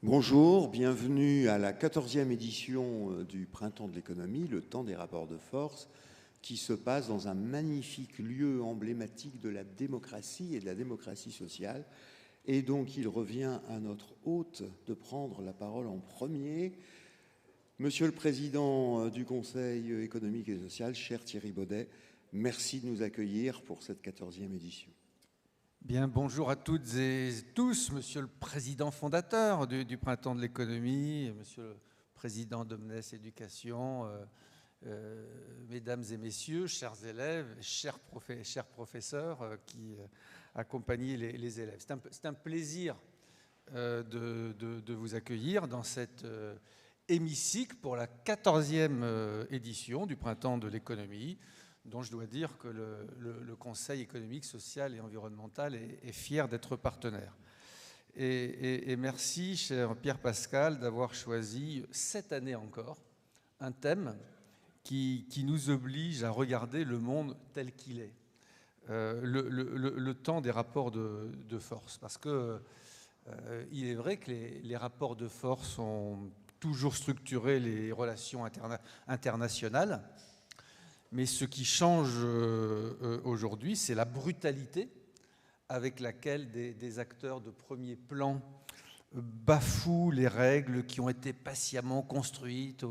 Bonjour, bienvenue à la 14e édition du Printemps de l'économie, le temps des rapports de force, qui se passe dans un magnifique lieu emblématique de la démocratie et de la démocratie sociale. Et donc il revient à notre hôte de prendre la parole en premier. Monsieur le Président du Conseil économique et social, cher Thierry Baudet, merci de nous accueillir pour cette 14e édition. Bien, bonjour à toutes et tous, Monsieur le Président fondateur du Printemps de l'économie, Monsieur le Président d'Omnes Éducation, Mesdames et Messieurs, chers élèves, chers professeurs qui accompagnent les élèves. C'est un plaisir de vous accueillir dans cet hémicycle pour la 14e édition du Printemps de l'économie, dont je dois dire que le Conseil économique, social et environnemental est fier d'être partenaire. Et merci, cher Pierre Pascal, d'avoir choisi cette année encore un thème qui nous oblige à regarder le monde tel qu'il est, le temps des rapports de force. Parce que il est vrai que les rapports de force ont toujours structuré les relations internationales. Mais ce qui change aujourd'hui, c'est la brutalité avec laquelle des acteurs de premier plan bafouent les règles qui ont été patiemment construites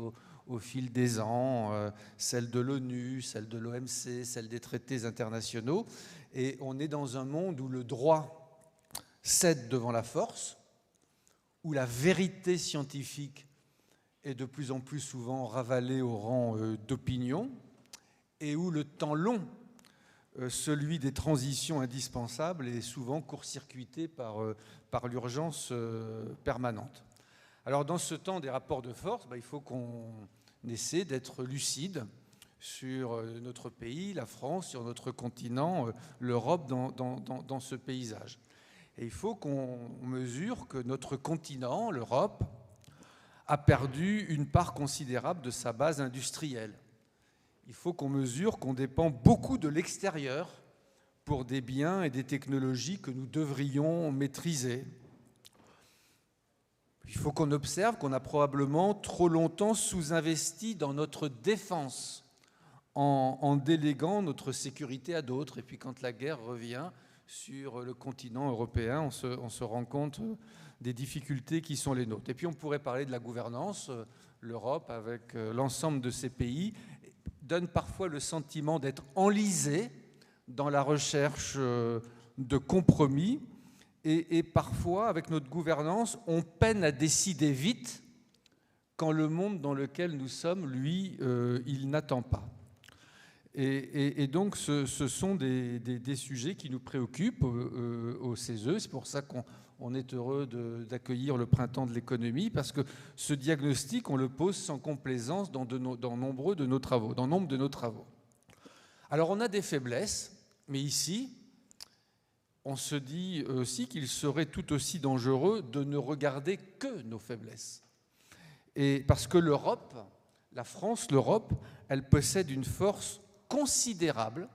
au fil des ans, celles de l'ONU, celles de l'OMC, celles des traités internationaux. Et on est dans un monde où le droit cède devant la force, où la vérité scientifique est de plus en plus souvent ravalée au rang d'opinion, et où le temps long, celui des transitions indispensables, est souvent court-circuité par l'urgence permanente. Alors dans ce temps des rapports de force, il faut qu'on essaie d'être lucide sur notre pays, la France, sur notre continent, l'Europe, dans ce paysage. Et il faut qu'on mesure que notre continent, l'Europe, a perdu une part considérable de sa base industrielle. Il faut qu'on mesure qu'on dépend beaucoup de l'extérieur pour des biens et des technologies que nous devrions maîtriser. Il faut qu'on observe qu'on a probablement trop longtemps sous-investi dans notre défense en déléguant notre sécurité à d'autres. Et puis quand la guerre revient sur le continent européen, on se rend compte des difficultés qui sont les nôtres. Et puis on pourrait parler de la gouvernance. L'Europe, avec l'ensemble de ses pays, donne parfois le sentiment d'être enlisé dans la recherche de compromis et parfois, avec notre gouvernance, on peine à décider vite quand le monde dans lequel nous sommes, lui, il n'attend pas. Et donc, ce sont des sujets qui nous préoccupent au CESE. C'est pour ça qu'on est heureux d'accueillir le Printemps de l'économie, parce que ce diagnostic, on le pose sans complaisance dans nombre de nos travaux. Alors, on a des faiblesses, mais ici, on se dit aussi qu'il serait tout aussi dangereux de ne regarder que nos faiblesses. Et parce que l'Europe, la France, l'Europe, elle possède une force considérable.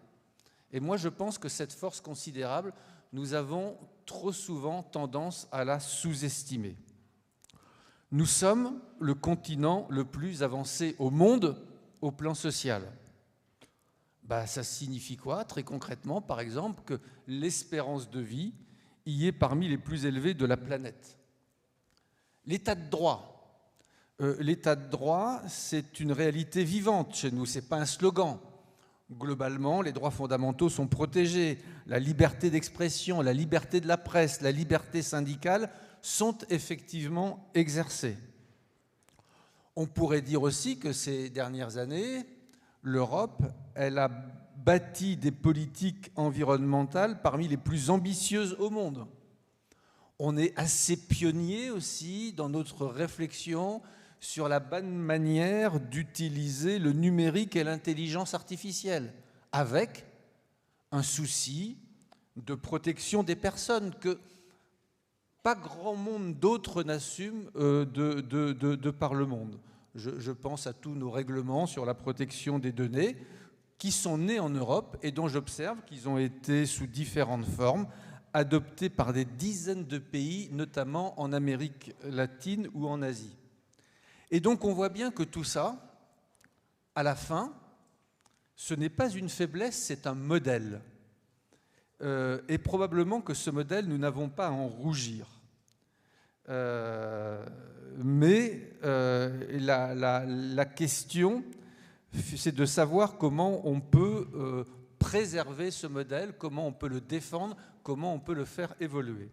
Et moi, je pense que cette force considérable, nous avons trop souvent tendance à la sous-estimer. Nous sommes le continent le plus avancé au monde au plan social. Ça signifie quoi, très concrètement, par exemple, que l'espérance de vie y est parmi les plus élevées de la planète. L'état de droit, c'est une réalité vivante chez nous, ce n'est pas un slogan. Globalement, les droits fondamentaux sont protégés. La liberté d'expression, la liberté de la presse, la liberté syndicale sont effectivement exercées. On pourrait dire aussi que ces dernières années, l'Europe, elle a bâti des politiques environnementales parmi les plus ambitieuses au monde. On est assez pionnier aussi dans notre réflexion sur la bonne manière d'utiliser le numérique et l'intelligence artificielle, avec un souci de protection des personnes que pas grand monde d'autres n'assume de par le monde. Je pense à tous nos règlements sur la protection des données qui sont nés en Europe et dont j'observe qu'ils ont été sous différentes formes adopté par des dizaines de pays, notamment en Amérique latine ou en Asie. Et donc on voit bien que tout ça, à la fin, ce n'est pas une faiblesse, c'est un modèle. Et probablement que ce modèle, nous n'avons pas à en rougir. Mais la question, c'est de savoir comment on peut préserver ce modèle, comment on peut le défendre, comment on peut le faire évoluer.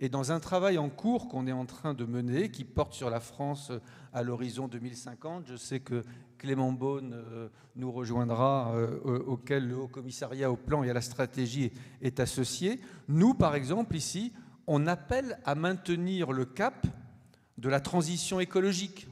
Et dans un travail en cours qu'on est en train de mener, qui porte sur la France à l'horizon 2050, je sais que Clément Beaune nous rejoindra, auquel le Haut Commissariat au plan et à la stratégie est associé. Nous, par exemple, ici, on appelle à maintenir le cap de la transition écologique,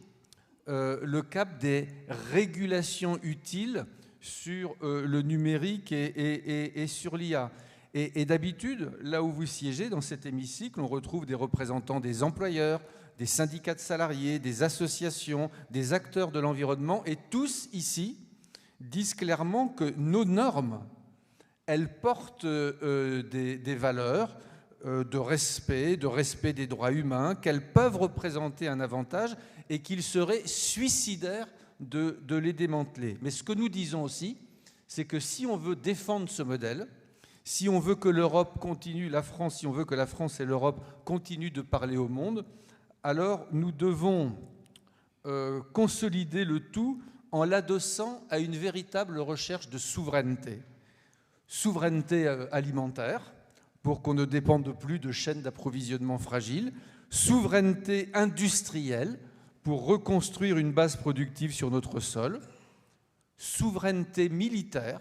le cap des régulations utiles sur le numérique et sur l'IA. Et d'habitude, là où vous siégez, dans cet hémicycle, on retrouve des représentants des employeurs, des syndicats de salariés, des associations, des acteurs de l'environnement, et tous ici disent clairement que nos normes, elles portent des valeurs de respect des droits humains, qu'elles peuvent représenter un avantage et qu'il serait suicidaire de les démanteler. Mais ce que nous disons aussi, c'est que si on veut défendre ce modèle, si on veut que l'Europe continue, la France, si on veut que la France et l'Europe continuent de parler au monde, alors nous devons consolider le tout en l'adossant à une véritable recherche de souveraineté. Souveraineté alimentaire, pour qu'on ne dépende plus de chaînes d'approvisionnement fragiles, souveraineté industrielle, pour reconstruire une base productive sur notre sol, souveraineté militaire.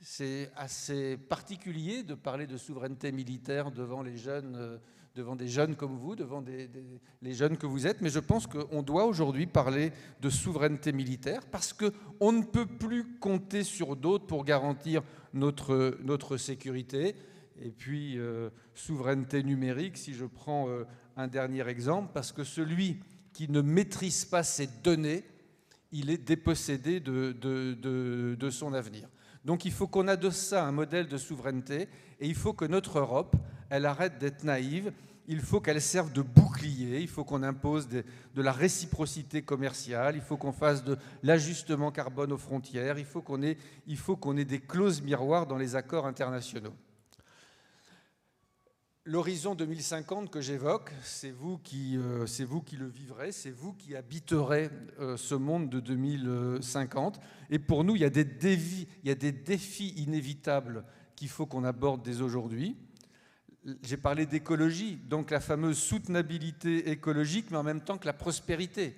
C'est assez particulier de parler de souveraineté militaire devant les jeunes, devant des jeunes comme vous, devant les jeunes que vous êtes, mais je pense qu'on doit aujourd'hui parler de souveraineté militaire parce qu'on ne peut plus compter sur d'autres pour garantir notre sécurité. Et puis, souveraineté numérique, si je prends un dernier exemple, parce que celui qui ne maîtrise pas ses données, il est dépossédé de son avenir. Donc il faut qu'on adosse ça à un modèle de souveraineté et il faut que notre Europe, elle arrête d'être naïve, il faut qu'elle serve de bouclier, il faut qu'on impose de la réciprocité commerciale, il faut qu'on fasse de l'ajustement carbone aux frontières, il faut qu'on ait des clauses miroirs dans les accords internationaux. L'horizon 2050 que j'évoque, c'est vous qui le vivrez, c'est vous qui habiterez ce monde de 2050. Et pour nous, il y a des défis inévitables qu'il faut qu'on aborde dès aujourd'hui. J'ai parlé d'écologie, donc la fameuse soutenabilité écologique, mais en même temps que la prospérité.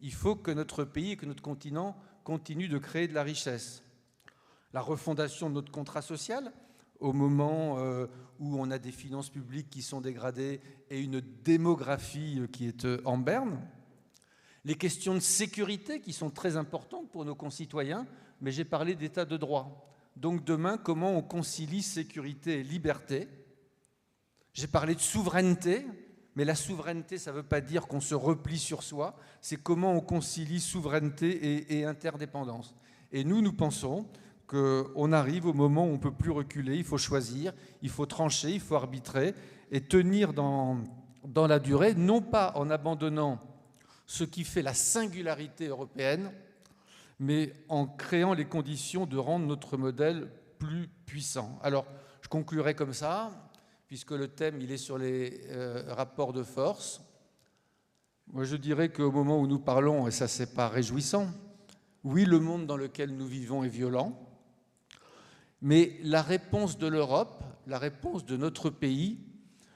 Il faut que notre pays et que notre continent continuent de créer de la richesse. La refondation de notre contrat social, au moment où on a des finances publiques qui sont dégradées et une démographie qui est en berne. Les questions de sécurité qui sont très importantes pour nos concitoyens, mais j'ai parlé d'état de droit. Donc demain, comment on concilie sécurité et liberté? J'ai parlé de souveraineté, mais la souveraineté, ça ne veut pas dire qu'on se replie sur soi, c'est comment on concilie souveraineté et interdépendance. Et nous pensons qu'on arrive au moment où on ne peut plus reculer, il faut choisir, il faut trancher, il faut arbitrer et tenir dans la durée, non pas en abandonnant ce qui fait la singularité européenne, mais en créant les conditions de rendre notre modèle plus puissant. Alors, je conclurai comme ça, puisque le thème, il est sur les rapports de force. Moi, je dirais qu'au moment où nous parlons, et ça, c'est pas réjouissant, oui, le monde dans lequel nous vivons est violent, mais la réponse de l'Europe, la réponse de notre pays,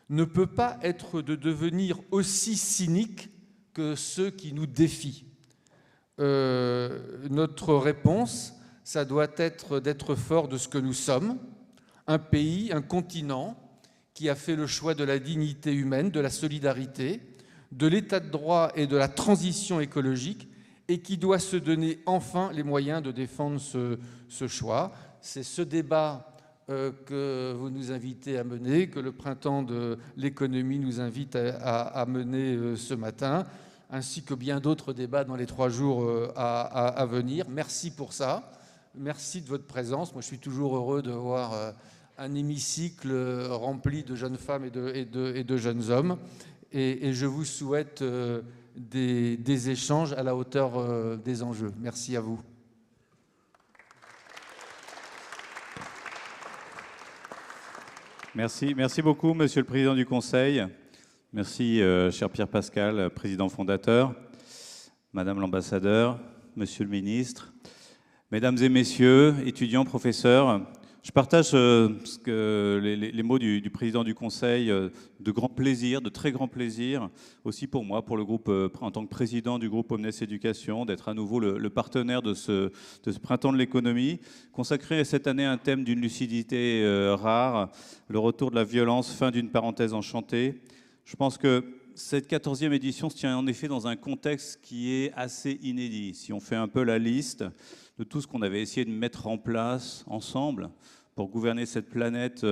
ne peut pas être de devenir aussi cynique que ceux qui nous défient. Notre réponse, ça doit être d'être fort de ce que nous sommes, un pays, un continent qui a fait le choix de la dignité humaine, de la solidarité, de l'état de droit et de la transition écologique, et qui doit se donner enfin les moyens de défendre ce choix. C'est ce débat que vous nous invitez à mener, que le Printemps de l'économie nous invite à mener ce matin, ainsi que bien d'autres débats dans les 3 jours à venir. Merci pour ça. Merci de votre présence. Moi, je suis toujours heureux de voir un hémicycle rempli de jeunes femmes et de jeunes hommes. Et je vous souhaite des échanges à la hauteur des enjeux. Merci à vous. Merci beaucoup, Monsieur le Président du Conseil. Merci, cher Pierre Pascal, Président fondateur, Madame l'Ambassadeur, Monsieur le Ministre, Mesdames et Messieurs, étudiants, professeurs. Je partage les mots du Président du Conseil de grand plaisir, de très grand plaisir, aussi pour moi, pour le groupe, en tant que président du groupe Omnes Éducation, d'être à nouveau le partenaire de ce printemps de l'économie, consacré cette année à un thème d'une lucidité rare, le retour de la violence, fin d'une parenthèse enchantée. Je pense que cette 14e édition se tient en effet dans un contexte qui est assez inédit. Si on fait un peu la liste de tout ce qu'on avait essayé de mettre en place ensemble pour gouverner cette planète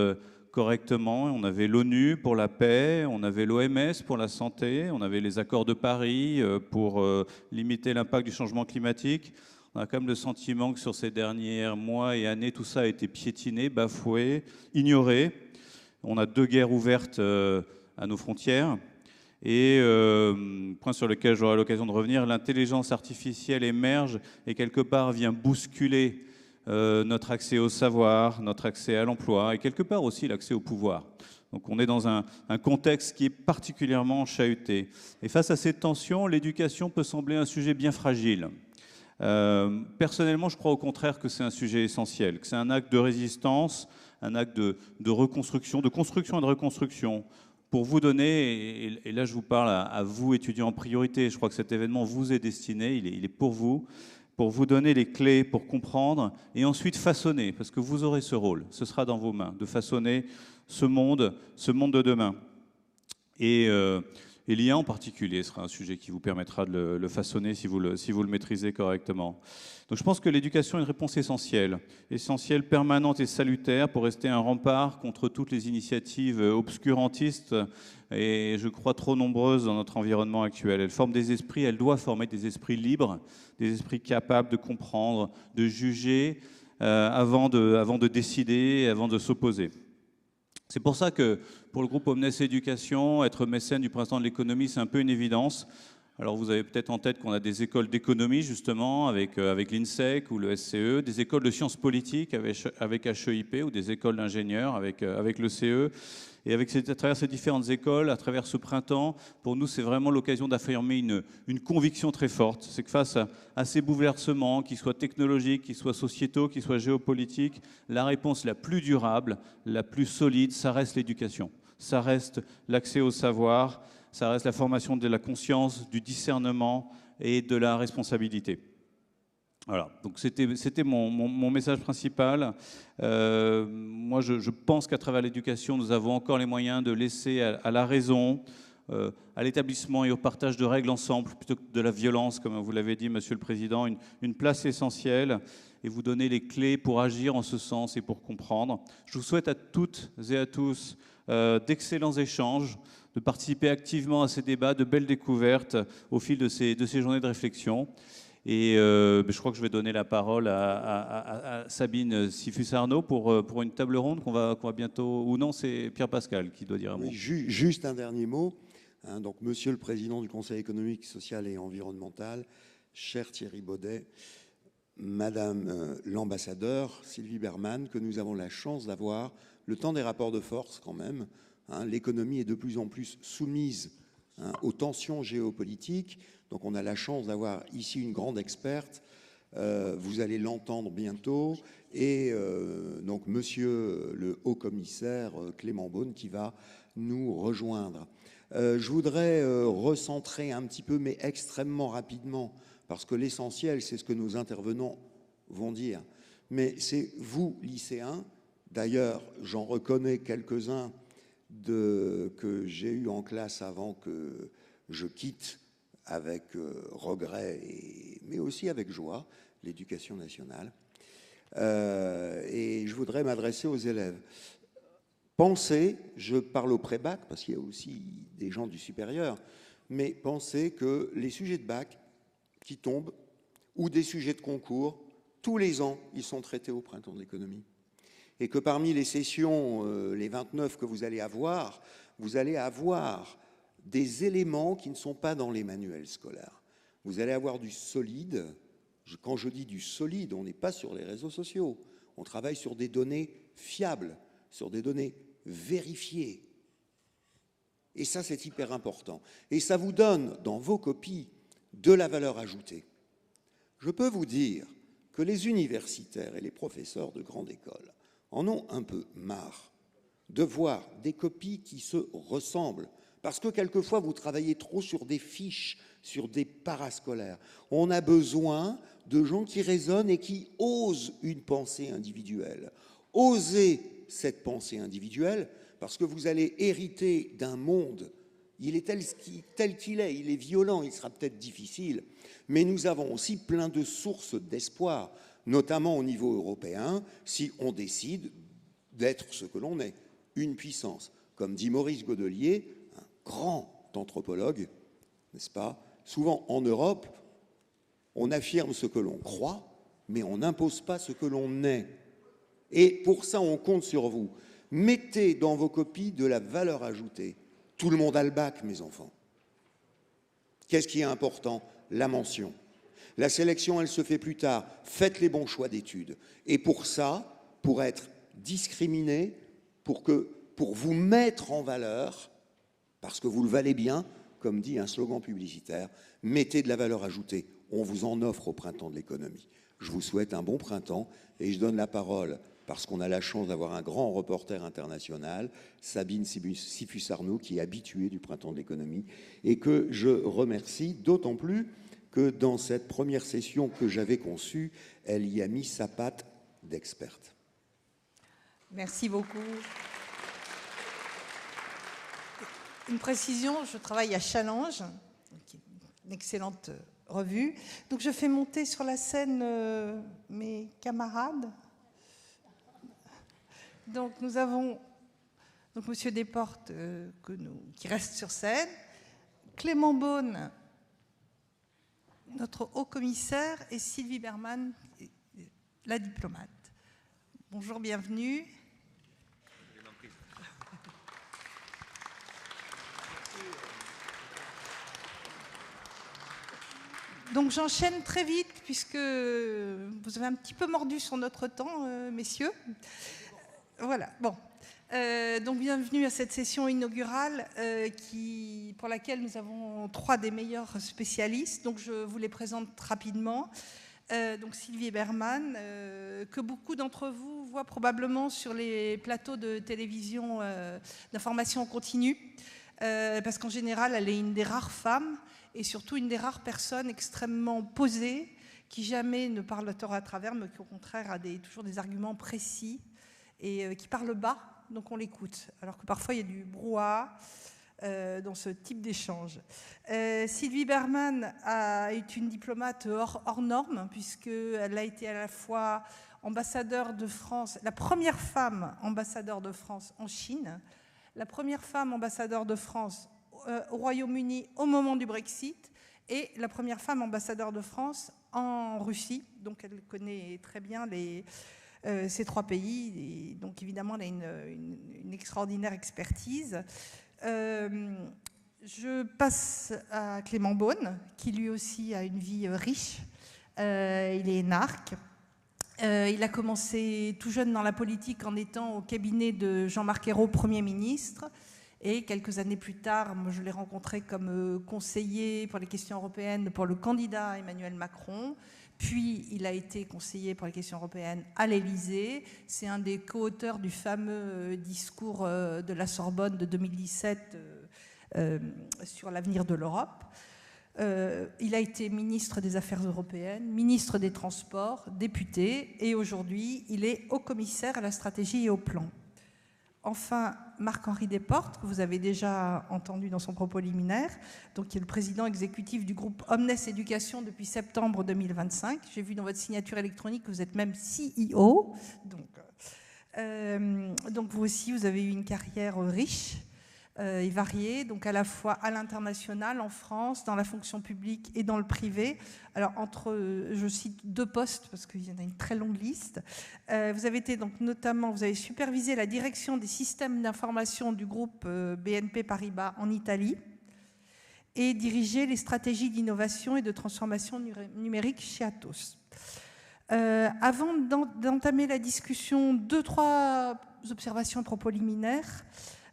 correctement, on avait l'ONU pour la paix, on avait l'OMS pour la santé, on avait les accords de Paris pour limiter l'impact du changement climatique. On a quand même le sentiment que sur ces derniers mois et années, tout ça a été piétiné, bafoué, ignoré. On a 2 guerres ouvertes à nos frontières. Et point sur lequel j'aurai l'occasion de revenir, l'intelligence artificielle émerge et quelque part vient bousculer notre accès au savoir, notre accès à l'emploi et quelque part aussi l'accès au pouvoir. Donc on est dans un contexte qui est particulièrement chahuté. Et face à ces tensions, l'éducation peut sembler un sujet bien fragile. Personnellement, je crois au contraire que c'est un sujet essentiel, que c'est un acte de résistance, un acte de reconstruction, de construction et de reconstruction. Pour vous donner, et là je vous parle à vous étudiants en priorité, je crois que cet événement vous est destiné, il est pour vous donner les clés pour comprendre et ensuite façonner, parce que vous aurez ce rôle, ce sera dans vos mains, de façonner ce monde de demain. Et l'IA en particulier sera un sujet qui vous permettra de le façonner si vous le maîtrisez correctement. Donc je pense que l'éducation est une réponse essentielle, permanente et salutaire pour rester un rempart contre toutes les initiatives obscurantistes et je crois trop nombreuses dans notre environnement actuel. Elle doit former des esprits libres, des esprits capables de comprendre, de juger avant de décider, avant de s'opposer. C'est pour ça que pour le groupe Omnes Éducation, être mécène du printemps de l'économie, c'est un peu une évidence. Alors vous avez peut-être en tête qu'on a des écoles d'économie justement avec l'INSEC ou le SCE, des écoles de sciences politiques avec HEIP ou des écoles d'ingénieurs avec le CE. Et à travers ces différentes écoles, à travers ce printemps, pour nous c'est vraiment l'occasion d'affirmer une conviction très forte. C'est que face à ces bouleversements, qu'ils soient technologiques, qu'ils soient sociétaux, qu'ils soient géopolitiques, la réponse la plus durable, la plus solide, ça reste l'éducation. Ça reste l'accès au savoir, ça reste la formation de la conscience, du discernement et de la responsabilité. Voilà, donc c'était mon message principal. Moi, je pense qu'à travers l'éducation, nous avons encore les moyens de laisser à la raison, à l'établissement et au partage de règles ensemble, plutôt que de la violence, comme vous l'avez dit, Monsieur le Président, une place essentielle et vous donner les clés pour agir en ce sens et pour comprendre. Je vous souhaite à toutes et à tous d'excellents échanges, de participer activement à ces débats, de belles découvertes au fil de ces journées de réflexion. Et je crois que je vais donner la parole à Sabine Siffus-Arnaud pour une table ronde qu'on va bientôt... Ou non, c'est Pierre Pascal qui doit dire un mot. Oui, juste un dernier mot. Donc, Monsieur le Président du Conseil économique, social et environnemental, cher Thierry Baudet, Madame l'ambassadeur Sylvie Bermann, que nous avons la chance d'avoir le temps des rapports de force quand même. L'économie est de plus en plus soumise aux tensions géopolitiques. Donc on a la chance d'avoir ici une grande experte. Vous allez l'entendre bientôt. Et donc Monsieur le Haut-Commissaire Clément Beaune qui va nous rejoindre. Je voudrais recentrer un petit peu, mais extrêmement rapidement, parce que l'essentiel, c'est ce que nos intervenants vont dire. Mais c'est vous, lycéens, d'ailleurs, j'en reconnais quelques-uns que j'ai eu en classe avant que je quitte avec regret, mais aussi avec joie, l'éducation nationale. Et je voudrais m'adresser aux élèves. Pensez, je parle au pré-bac, parce qu'il y a aussi des gens du supérieur, mais pensez que les sujets de bac qui tombent, ou des sujets de concours, tous les ans, ils sont traités au printemps de l'économie. et que parmi les sessions, les 29 que vous allez avoir des éléments qui ne sont pas dans les manuels scolaires. Vous allez avoir du solide. Quand je dis du solide, on n'est pas sur les réseaux sociaux. On travaille sur des données fiables, sur des données vérifiées. Et ça, c'est hyper important. Et ça vous donne, dans vos copies, de la valeur ajoutée. Je peux vous dire que les universitaires et les professeurs de grande école en ont un peu marre de voir des copies qui se ressemblent. Parce que quelquefois, vous travaillez trop sur des fiches, sur des parascolaires. On a besoin de gens qui raisonnent et qui osent une pensée individuelle. Osez cette pensée individuelle, parce que vous allez hériter d'un monde. Il est tel qu'il est, il est violent, il sera peut-être difficile, mais nous avons aussi plein de sources d'espoir, notamment au niveau européen, si on décide d'être ce que l'on est, une puissance. Comme dit Maurice Godelier, un grand anthropologue, n'est-ce pas? Souvent en Europe, on affirme ce que l'on croit, mais on n'impose pas ce que l'on est. Et pour ça, on compte sur vous. Mettez dans vos copies de la valeur ajoutée. Tout le monde a le bac, mes enfants. Qu'est-ce qui est important? La mention. La sélection, elle se fait plus tard. Faites les bons choix d'études. Et pour ça, pour être discriminé, pour vous mettre en valeur, parce que vous le valez bien, comme dit un slogan publicitaire, mettez de la valeur ajoutée. On vous en offre au printemps de l'économie. Je vous souhaite un bon printemps et je donne la parole, parce qu'on a la chance d'avoir un grand reporter international, Sabine Sifus-Arnaud, qui est habituée du printemps de l'économie, et que je remercie d'autant plus que dans cette première session que j'avais conçue, elle y a mis sa patte d'experte. Merci beaucoup. Une précision, je travaille à Challenge, qui est une excellente revue. Donc je fais monter sur la scène mes camarades. Donc nous avons Monsieur Desportes qui reste sur scène, Clément Beaune, notre haut-commissaire, et Sylvie Berman, la diplomate. Bonjour, bienvenue. Donc j'enchaîne très vite puisque vous avez un petit peu mordu sur notre temps, messieurs. Voilà, bon. Donc bienvenue à cette session inaugurale pour laquelle nous avons 3 des meilleurs spécialistes. Donc je vous les présente rapidement. Donc Sylvie Berman, que beaucoup d'entre vous voient probablement sur les plateaux de télévision d'information en continu, parce qu'en général, elle est une des rares femmes et surtout une des rares personnes extrêmement posées, qui jamais ne parle tort à travers, mais qui au contraire a toujours des arguments précis et qui parle bas, donc on l'écoute. Alors que parfois il y a du brouhaha dans ce type d'échange. Sylvie Berman est une diplomate hors norme, puisqu'elle a été à la fois ambassadeur de France, la première femme ambassadeur de France en Chine, la première femme ambassadeur de France au Royaume-Uni au moment du Brexit, et la première femme ambassadeur de France en Russie. Donc elle connaît très bien ces 3 pays, et donc évidemment elle a une extraordinaire expertise. Je passe à Clément Beaune, qui lui aussi a une vie riche. Il est énarque. Il a commencé tout jeune dans la politique en étant au cabinet de Jean-Marc Ayrault, Premier ministre. Et quelques années plus tard, moi, je l'ai rencontré comme conseiller pour les questions européennes pour le candidat Emmanuel Macron. Puis, il a été conseiller pour les questions européennes à l'Élysée. C'est un des co-auteurs du fameux discours de la Sorbonne de 2017 sur l'avenir de l'Europe. Il a été ministre des Affaires européennes, ministre des Transports, député, et aujourd'hui, il est haut-commissaire à la stratégie et au plan. Enfin, Marc-Henri Desportes, que vous avez déjà entendu dans son propos liminaire, donc qui est le président exécutif du groupe Omnes Éducation depuis septembre 2025. J'ai vu dans votre signature électronique que vous êtes même CEO. Donc vous aussi, vous avez eu une carrière riche. et variés, donc à la fois à l'international, en France, dans la fonction publique et dans le privé. Alors, je cite 2 postes, parce qu'il y en a une très longue liste. Vous avez été donc notamment, vous avez supervisé la direction des systèmes d'information du groupe BNP Paribas en Italie, et dirigé les stratégies d'innovation et de transformation numérique chez Atos. Avant d'entamer la discussion, 2-3 observations à propos liminaires.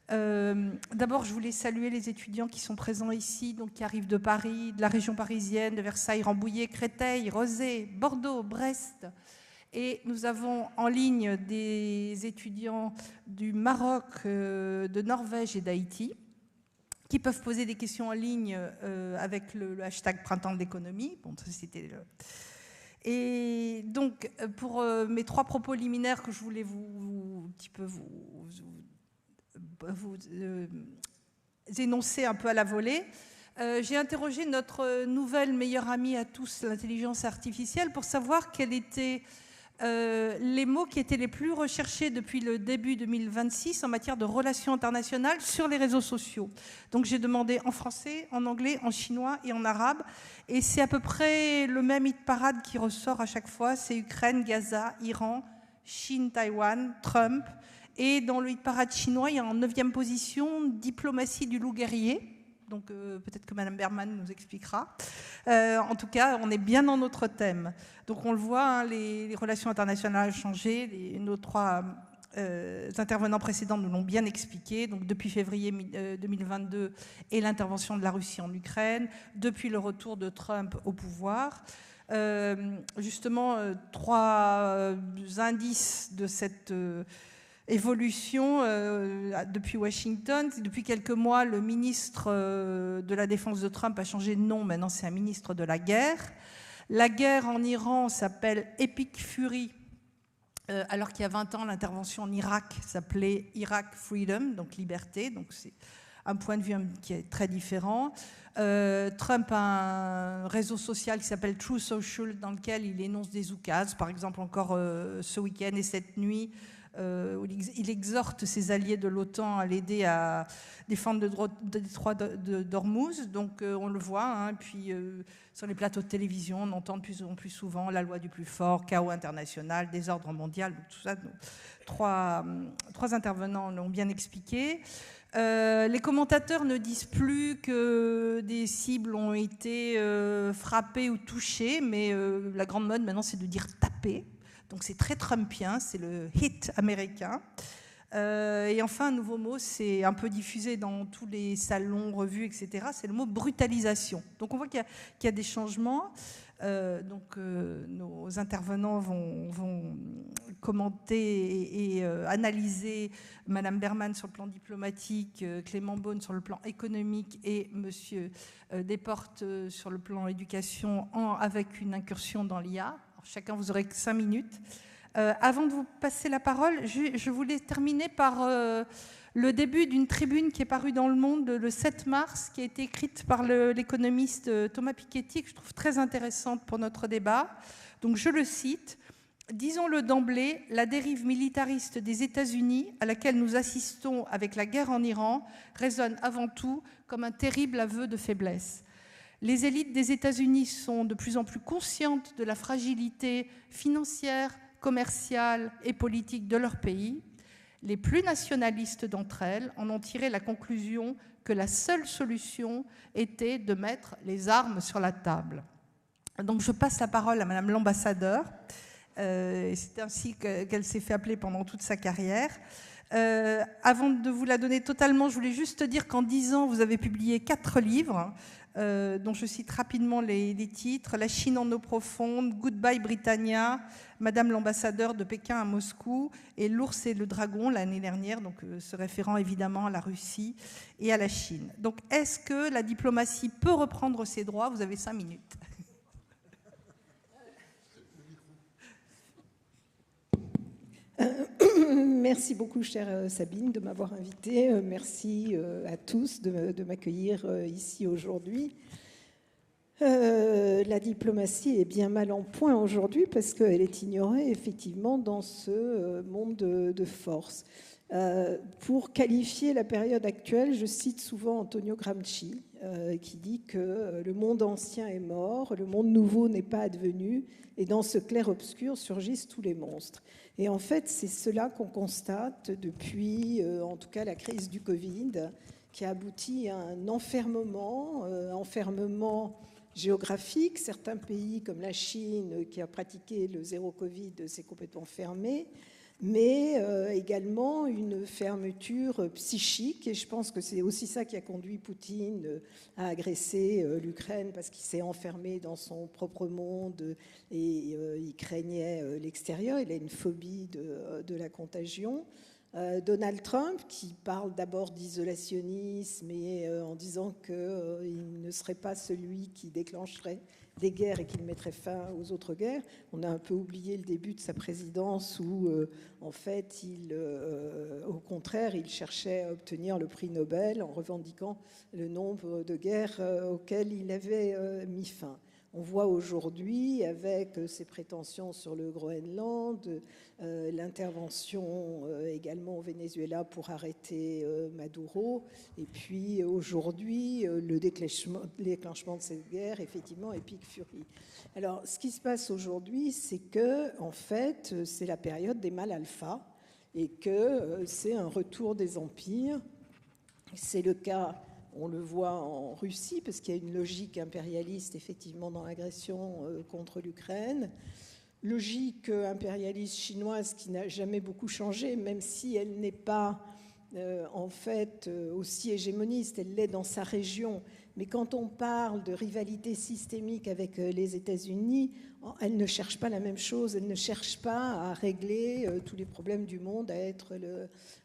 D'abord, je voulais saluer les étudiants qui sont présents ici, donc qui arrivent de Paris, de la région parisienne, de Versailles, Rambouillet, Créteil, Rezé, Bordeaux, Brest. Et nous avons en ligne des étudiants du Maroc, de Norvège et d'Haïti, qui peuvent poser des questions en ligne avec le hashtag Printemps de l'économie. Bon, ça, c'était Et donc, pour mes 3 propos liminaires que je voulais vous énoncer un peu à la volée, j'ai interrogé notre nouvelle meilleure amie à tous, l'intelligence artificielle, pour savoir quels étaient les mots qui étaient les plus recherchés depuis le début 2026 en matière de relations internationales sur les réseaux sociaux. Donc j'ai demandé en français, en anglais, en chinois et en arabe. Et c'est à peu près le même hit parade qui ressort à chaque fois. C'est Ukraine, Gaza, Iran, Chine, Taïwan, Trump. Et dans le hit parade chinois, il y a en 9e position diplomatie du loup guerrier. Donc peut-être que Mme Berman nous expliquera. En tout cas, on est bien dans notre thème. Donc on le voit, hein, les relations internationales ont changé. Nos 3 intervenants précédents nous l'ont bien expliqué. Donc depuis février 2022 et l'intervention de la Russie en Ukraine, depuis le retour de Trump au pouvoir. Justement, 3 indices de cette évolution depuis Washington. Depuis quelques mois, le ministre de la Défense de Trump a changé de nom. Maintenant, c'est un ministre de la guerre. La guerre en Iran s'appelle Epic Fury, alors qu'il y a 20 ans, l'intervention en Irak s'appelait Iraq Freedom, donc liberté. Donc c'est un point de vue qui est très différent. Trump a un réseau social qui s'appelle True Social, dans lequel il énonce des oukases. Par exemple, encore ce week-end et cette nuit, où il exhorte ses alliés de l'OTAN à l'aider à défendre le détroit d'Ormuz. Donc on le voit, hein, puis sur les plateaux de télévision, on entend de plus en plus souvent la loi du plus fort, chaos international, désordre mondial, tout ça. Donc, trois intervenants l'ont bien expliqué. Les commentateurs ne disent plus que des cibles ont été frappées ou touchées, mais la grande mode maintenant, c'est de dire taper. Donc c'est très trumpien, c'est le hit américain. Et enfin, un nouveau mot, c'est un peu diffusé dans tous les salons, revues, etc. C'est le mot brutalisation. Donc on voit qu'il y a des changements. Nos intervenants vont commenter et analyser Madame Berman sur le plan diplomatique, Clément Beaune sur le plan économique et Monsieur Desportes sur le plan éducation avec une incursion dans l'IA. Chacun, vous aurez 5 minutes. Avant de vous passer la parole, je voulais terminer par le début d'une tribune qui est parue dans Le Monde le 7 mars, qui a été écrite par l'économiste Thomas Piketty, que je trouve très intéressante pour notre débat. Donc je le cite. « Disons-le d'emblée, la dérive militariste des États-Unis, à laquelle nous assistons avec la guerre en Iran, résonne avant tout comme un terrible aveu de faiblesse. Les élites des États-Unis sont de plus en plus conscientes de la fragilité financière, commerciale et politique de leur pays. Les plus nationalistes d'entre elles en ont tiré la conclusion que la seule solution était de mettre les armes sur la table. » Donc je passe la parole à Madame l'ambassadeur. C'est ainsi qu'elle s'est fait appeler pendant toute sa carrière. Avant de vous la donner totalement, je voulais juste dire qu'en 10 ans, vous avez publié 4 livres, dont je cite rapidement les titres. La Chine en eau profonde, Goodbye Britannia, Madame l'ambassadeur de Pékin à Moscou et L'ours et le dragon l'année dernière, donc se référant évidemment à la Russie et à la Chine. Donc est-ce que la diplomatie peut reprendre ses droits? Vous avez 5 minutes. Merci beaucoup, chère Sabine, de m'avoir invitée. Merci à tous de m'accueillir ici aujourd'hui. La diplomatie est bien mal en point aujourd'hui parce qu'elle est ignorée effectivement dans ce monde de force. Pour qualifier la période actuelle, je cite souvent Antonio Gramsci, qui dit que le monde ancien est mort, le monde nouveau n'est pas advenu, et dans ce clair-obscur surgissent tous les monstres. Et en fait, c'est cela qu'on constate depuis, en tout cas, la crise du Covid, qui a abouti à un enfermement géographique. Certains pays, comme la Chine, qui a pratiqué le zéro Covid, s'est complètement fermé, mais également une fermeture psychique. Et je pense que c'est aussi ça qui a conduit Poutine à agresser l'Ukraine, parce qu'il s'est enfermé dans son propre monde et il craignait l'extérieur. Il a une phobie de la contagion. Donald Trump, qui parle d'abord d'isolationnisme et en disant qu'il ne serait pas celui qui déclencherait des guerres et qu'il mettrait fin aux autres guerres. On a un peu oublié le début de sa présidence où, en fait, au contraire, il cherchait à obtenir le prix Nobel en revendiquant le nombre de guerres auxquelles il avait mis fin. On voit aujourd'hui, avec ses prétentions sur le Groenland, l'intervention également au Venezuela pour arrêter Maduro, et puis aujourd'hui, le déclenchement de cette guerre, effectivement, Epic Fury. Alors, ce qui se passe aujourd'hui, c'est que, en fait, c'est la période des mâles alpha, et que c'est un retour des empires. C'est le cas... On le voit en Russie, parce qu'il y a une logique impérialiste, effectivement, dans l'agression contre l'Ukraine. Logique impérialiste chinoise qui n'a jamais beaucoup changé, même si elle n'est pas, en fait, aussi hégémoniste. Elle l'est dans sa région. Mais quand on parle de rivalité systémique avec les États-Unis, elle ne cherche pas la même chose. Elle ne cherche pas à régler tous les problèmes du monde, à être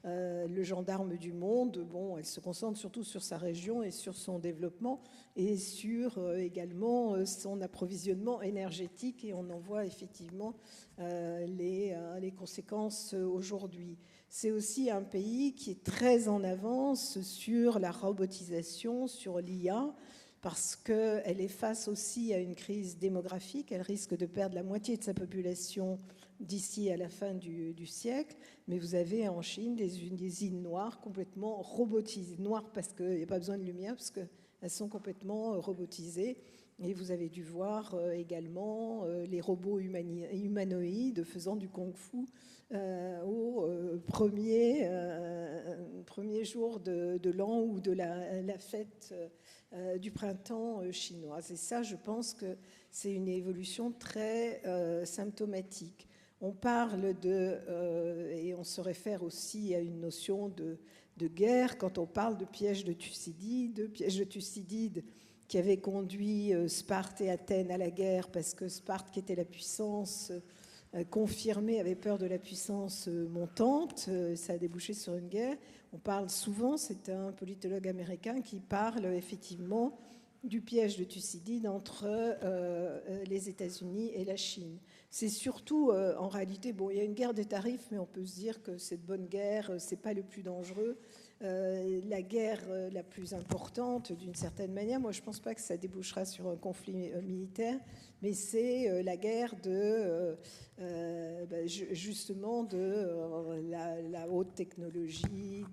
le gendarme du monde. Bon, elle se concentre surtout sur sa région et sur son développement et sur également son approvisionnement énergétique. Et on en voit effectivement les conséquences aujourd'hui. C'est aussi un pays qui est très en avance sur la robotisation, sur l'IA, parce qu'elle est face aussi à une crise démographique. Elle risque de perdre la moitié de sa population d'ici à la fin du siècle. Mais vous avez en Chine des usines noires complètement robotisées. Noires parce qu'il n'y a pas besoin de lumière, parce qu'elles sont complètement robotisées. Et vous avez dû voir également les robots humanoïdes faisant du kung-fu au premier jour de l'an ou de la fête du printemps chinoise. Et ça, je pense que c'est une évolution très symptomatique. On parle et on se réfère aussi à une notion de guerre quand on parle de piège de Thucydide qui avait conduit Sparte et Athènes à la guerre parce que Sparte, qui était la puissance confirmée, avait peur de la puissance montante. Ça a débouché sur une guerre. On parle souvent, c'est un politologue américain qui parle effectivement du piège de Thucydide entre les États-Unis et la Chine. C'est surtout, en réalité, bon, il y a une guerre des tarifs, mais on peut se dire que cette bonne guerre, c'est pas le plus dangereux. La guerre la plus importante, d'une certaine manière, moi je ne pense pas que ça débouchera sur un conflit militaire, mais c'est la guerre justement de la haute technologie,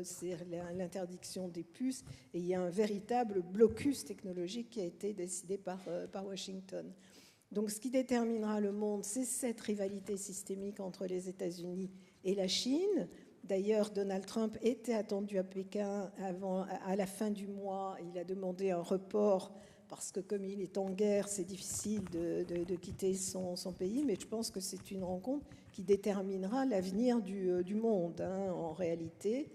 c'est l'interdiction des puces, et il y a un véritable blocus technologique qui a été décidé par Washington. Donc ce qui déterminera le monde, c'est cette rivalité systémique entre les États-Unis et la Chine. D'ailleurs, Donald Trump était attendu à Pékin à la fin du mois. Il a demandé un report parce que comme il est en guerre, c'est difficile de quitter son pays. Mais je pense que c'est une rencontre qui déterminera l'avenir du monde, en réalité.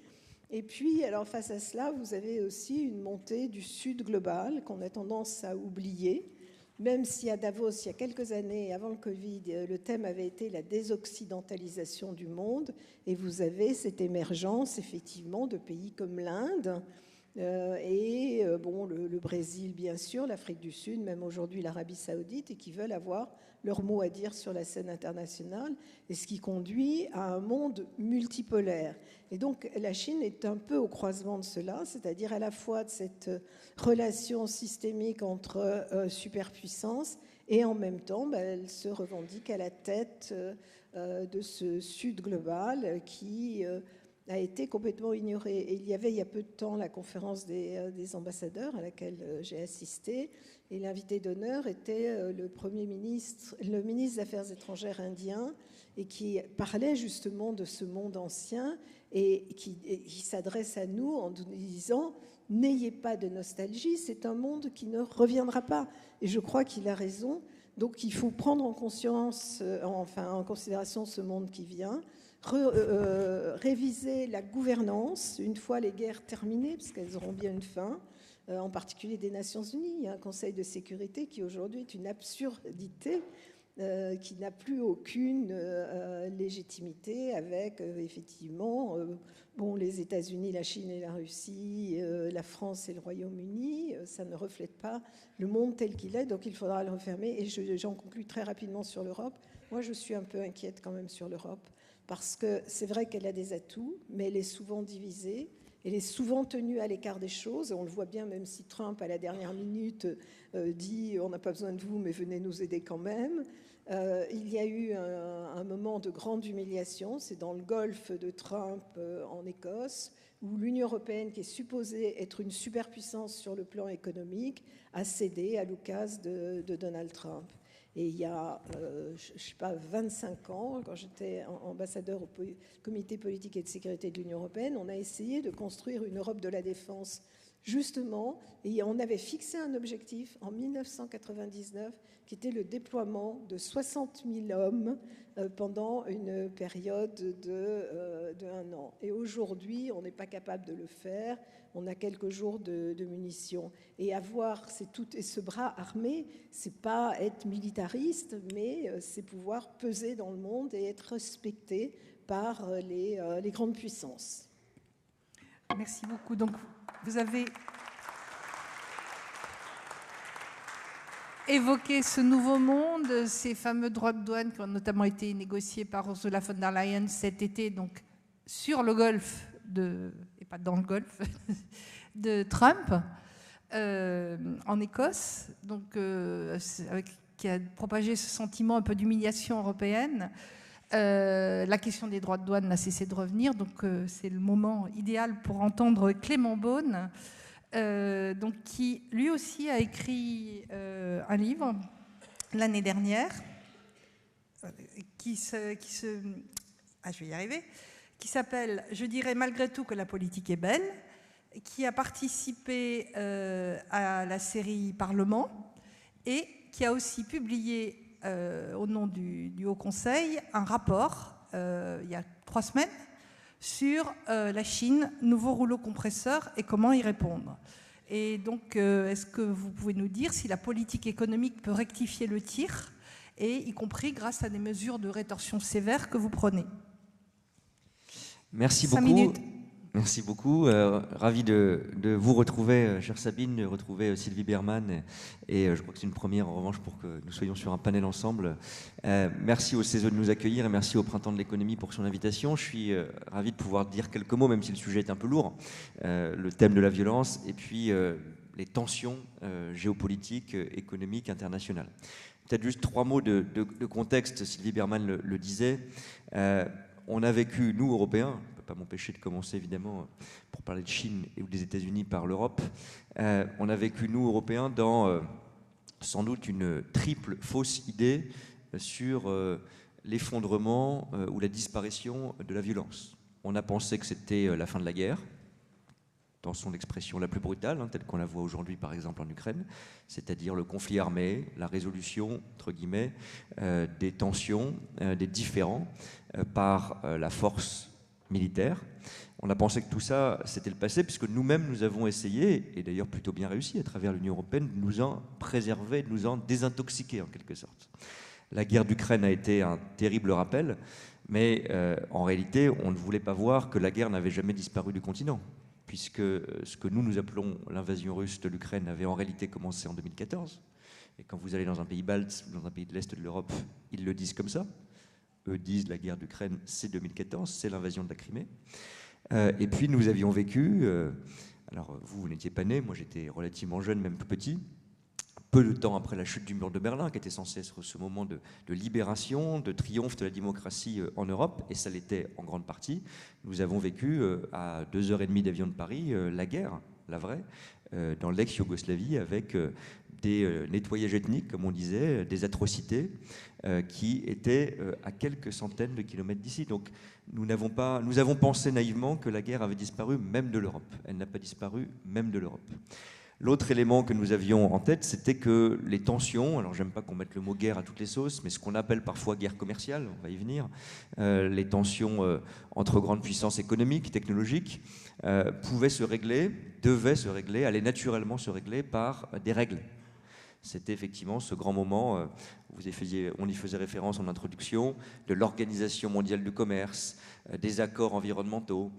Et puis, alors face à cela, vous avez aussi une montée du Sud global qu'on a tendance à oublier. Même si à Davos, il y a quelques années, avant le Covid, le thème avait été la désoccidentalisation du monde, et vous avez cette émergence, effectivement, de pays comme l'Inde, le Brésil, bien sûr, l'Afrique du Sud, même aujourd'hui l'Arabie Saoudite, et qui veulent avoir leur mot à dire sur la scène internationale, et ce qui conduit à un monde multipolaire. Et donc la Chine est un peu au croisement de cela, c'est-à-dire à la fois de cette relation systémique entre superpuissances, et en même temps, elle se revendique à la tête de ce Sud global qui a été complètement ignorée. Et il y avait il y a peu de temps la conférence des ambassadeurs à laquelle j'ai assisté, et l'invité d'honneur était le ministre des Affaires étrangères indien, et qui parlait justement de ce monde ancien et qui s'adresse à nous en nous disant « N'ayez pas de nostalgie, c'est un monde qui ne reviendra pas ». Et je crois qu'il a raison. Donc il faut prendre en considération ce monde qui vient, réviser la gouvernance une fois les guerres terminées, parce qu'elles auront bien une fin, en particulier des Nations Unies. Il y a un Conseil de sécurité qui aujourd'hui est une absurdité, qui n'a plus aucune légitimité avec effectivement les États-Unis, la Chine et la Russie, la France et le Royaume-Uni. Ça ne reflète pas le monde tel qu'il est, donc il faudra le refermer. Et j'en conclus très rapidement sur l'Europe. Moi, je suis un peu inquiète quand même sur l'Europe, parce que c'est vrai qu'elle a des atouts, mais elle est souvent divisée. Elle est souvent tenue à l'écart des choses. On le voit bien, même si Trump, à la dernière minute, dit « on n'a pas besoin de vous, mais venez nous aider quand même ». Il y a eu un moment de grande humiliation, c'est dans le golfe de Trump en Écosse, où l'Union européenne, qui est supposée être une superpuissance sur le plan économique, a cédé à l'oukase de Donald Trump. Et il y a, je ne sais pas, 25 ans, quand j'étais ambassadeur au Comité politique et de sécurité de l'Union européenne, on a essayé de construire une Europe de la défense, justement, et on avait fixé un objectif en 1999 qui était le déploiement de 60 000 hommes pendant une période de 1 an. Et aujourd'hui, on n'est pas capable de le faire. On a quelques jours de munitions. Et avoir ce bras armé, c'est pas être militariste, mais c'est pouvoir peser dans le monde et être respecté par les grandes puissances. Merci beaucoup. Donc, vous avez évoqué ce nouveau monde, ces fameux droits de douane qui ont notamment été négociés par Ursula von der Leyen cet été, donc sur le golfe et pas dans le golfe, de Trump, en Écosse, donc, qui a propagé ce sentiment un peu d'humiliation européenne. La question des droits de douane n'a cessé de revenir, donc c'est le moment idéal pour entendre Clément Beaune, donc, qui lui aussi a écrit un livre l'année dernière, je vais y arriver, qui s'appelle « Je dirais malgré tout que la politique est belle », qui a participé à la série Parlement et qui a aussi publié au nom du Haut Conseil un rapport il y a 3 semaines sur la Chine, nouveau rouleau compresseur et comment y répondre. Et donc, est-ce que vous pouvez nous dire si la politique économique peut rectifier le tir, et y compris grâce à des mesures de rétorsion sévères que vous prenez? Merci 5 beaucoup. minutes. Merci beaucoup. Ravi de vous retrouver, chère Sabine, de retrouver Sylvie Berman. Et je crois que c'est une première, en revanche, pour que nous soyons sur un panel ensemble. Merci au CESE de nous accueillir et merci au Printemps de l'économie pour son invitation. Je suis ravi de pouvoir dire quelques mots, même si le sujet est un peu lourd. Le thème de la violence et puis les tensions géopolitiques, économiques, internationales. Peut-être juste 3 mots de contexte. Sylvie Berman le disait. On a vécu, nous, Européens, pas m'empêcher de commencer évidemment pour parler de Chine ou des États-Unis par l'Europe. On a vécu, nous, Européens, dans sans doute une triple fausse idée sur l'effondrement ou la disparition de la violence. On a pensé que c'était la fin de la guerre, dans son expression la plus brutale, telle qu'on la voit aujourd'hui par exemple en Ukraine, c'est-à-dire le conflit armé, la résolution, entre guillemets, des tensions, des différends par la force militaire. On a pensé que tout ça, c'était le passé, puisque nous-mêmes, nous avons essayé, et d'ailleurs plutôt bien réussi à travers l'Union européenne, de nous en préserver, de nous en désintoxiquer en quelque sorte. La guerre d'Ukraine a été un terrible rappel, mais en réalité, on ne voulait pas voir que la guerre n'avait jamais disparu du continent, puisque ce que nous appelons l'invasion russe de l'Ukraine avait en réalité commencé en 2014. Et quand vous allez dans un pays balte, dans un pays de l'Est de l'Europe, ils le disent comme ça. Eux disent la guerre d'Ukraine, c'est 2014, c'est l'invasion de la Crimée. Et puis nous avions vécu, alors vous n'étiez pas né, moi j'étais relativement jeune, même tout petit, peu de temps après la chute du mur de Berlin, qui était censé être ce moment de libération, de triomphe de la démocratie en Europe, et ça l'était en grande partie. Nous avons vécu à 2h30 d'avion de Paris la guerre, la vraie, dans l'ex-Yougoslavie, avec des nettoyages ethniques, comme on disait, des atrocités qui étaient à quelques centaines de kilomètres d'ici. Donc nous avons pensé naïvement que la guerre avait disparu même de l'Europe. Elle n'a pas disparu même de l'Europe. L'autre élément que nous avions en tête, c'était que les tensions, alors j'aime pas qu'on mette le mot guerre à toutes les sauces, mais ce qu'on appelle parfois guerre commerciale, on va y venir, les tensions entre grandes puissances économiques, technologiques, pouvaient se régler, devaient se régler, allaient naturellement se régler par des règles. C'était effectivement ce grand moment, on y faisait référence en introduction, de l'Organisation mondiale du commerce, des accords environnementaux.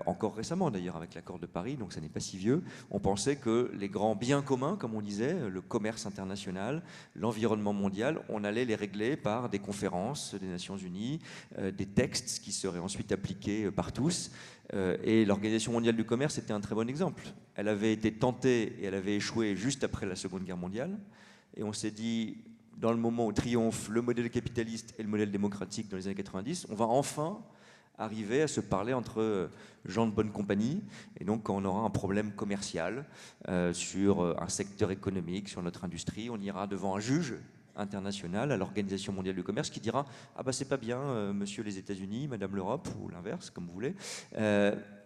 Encore récemment d'ailleurs avec l'accord de Paris, donc ça n'est pas si vieux, on pensait que les grands biens communs, comme on disait, le commerce international, l'environnement mondial, on allait les régler par des conférences des Nations Unies, des textes qui seraient ensuite appliqués par tous. Et l'Organisation mondiale du commerce était un très bon exemple. Elle avait été tentée et elle avait échoué juste après la Seconde Guerre mondiale. Et on s'est dit, dans le moment où triomphe le modèle capitaliste et le modèle démocratique dans les années 90, on va enfin arriver à se parler entre gens de bonne compagnie. Et donc, quand on aura un problème commercial sur un secteur économique, sur notre industrie, on ira devant un juge international à l'Organisation mondiale du commerce qui dira « Ah bah c'est pas bien, monsieur les États-Unis, madame l'Europe » ou l'inverse, comme vous voulez.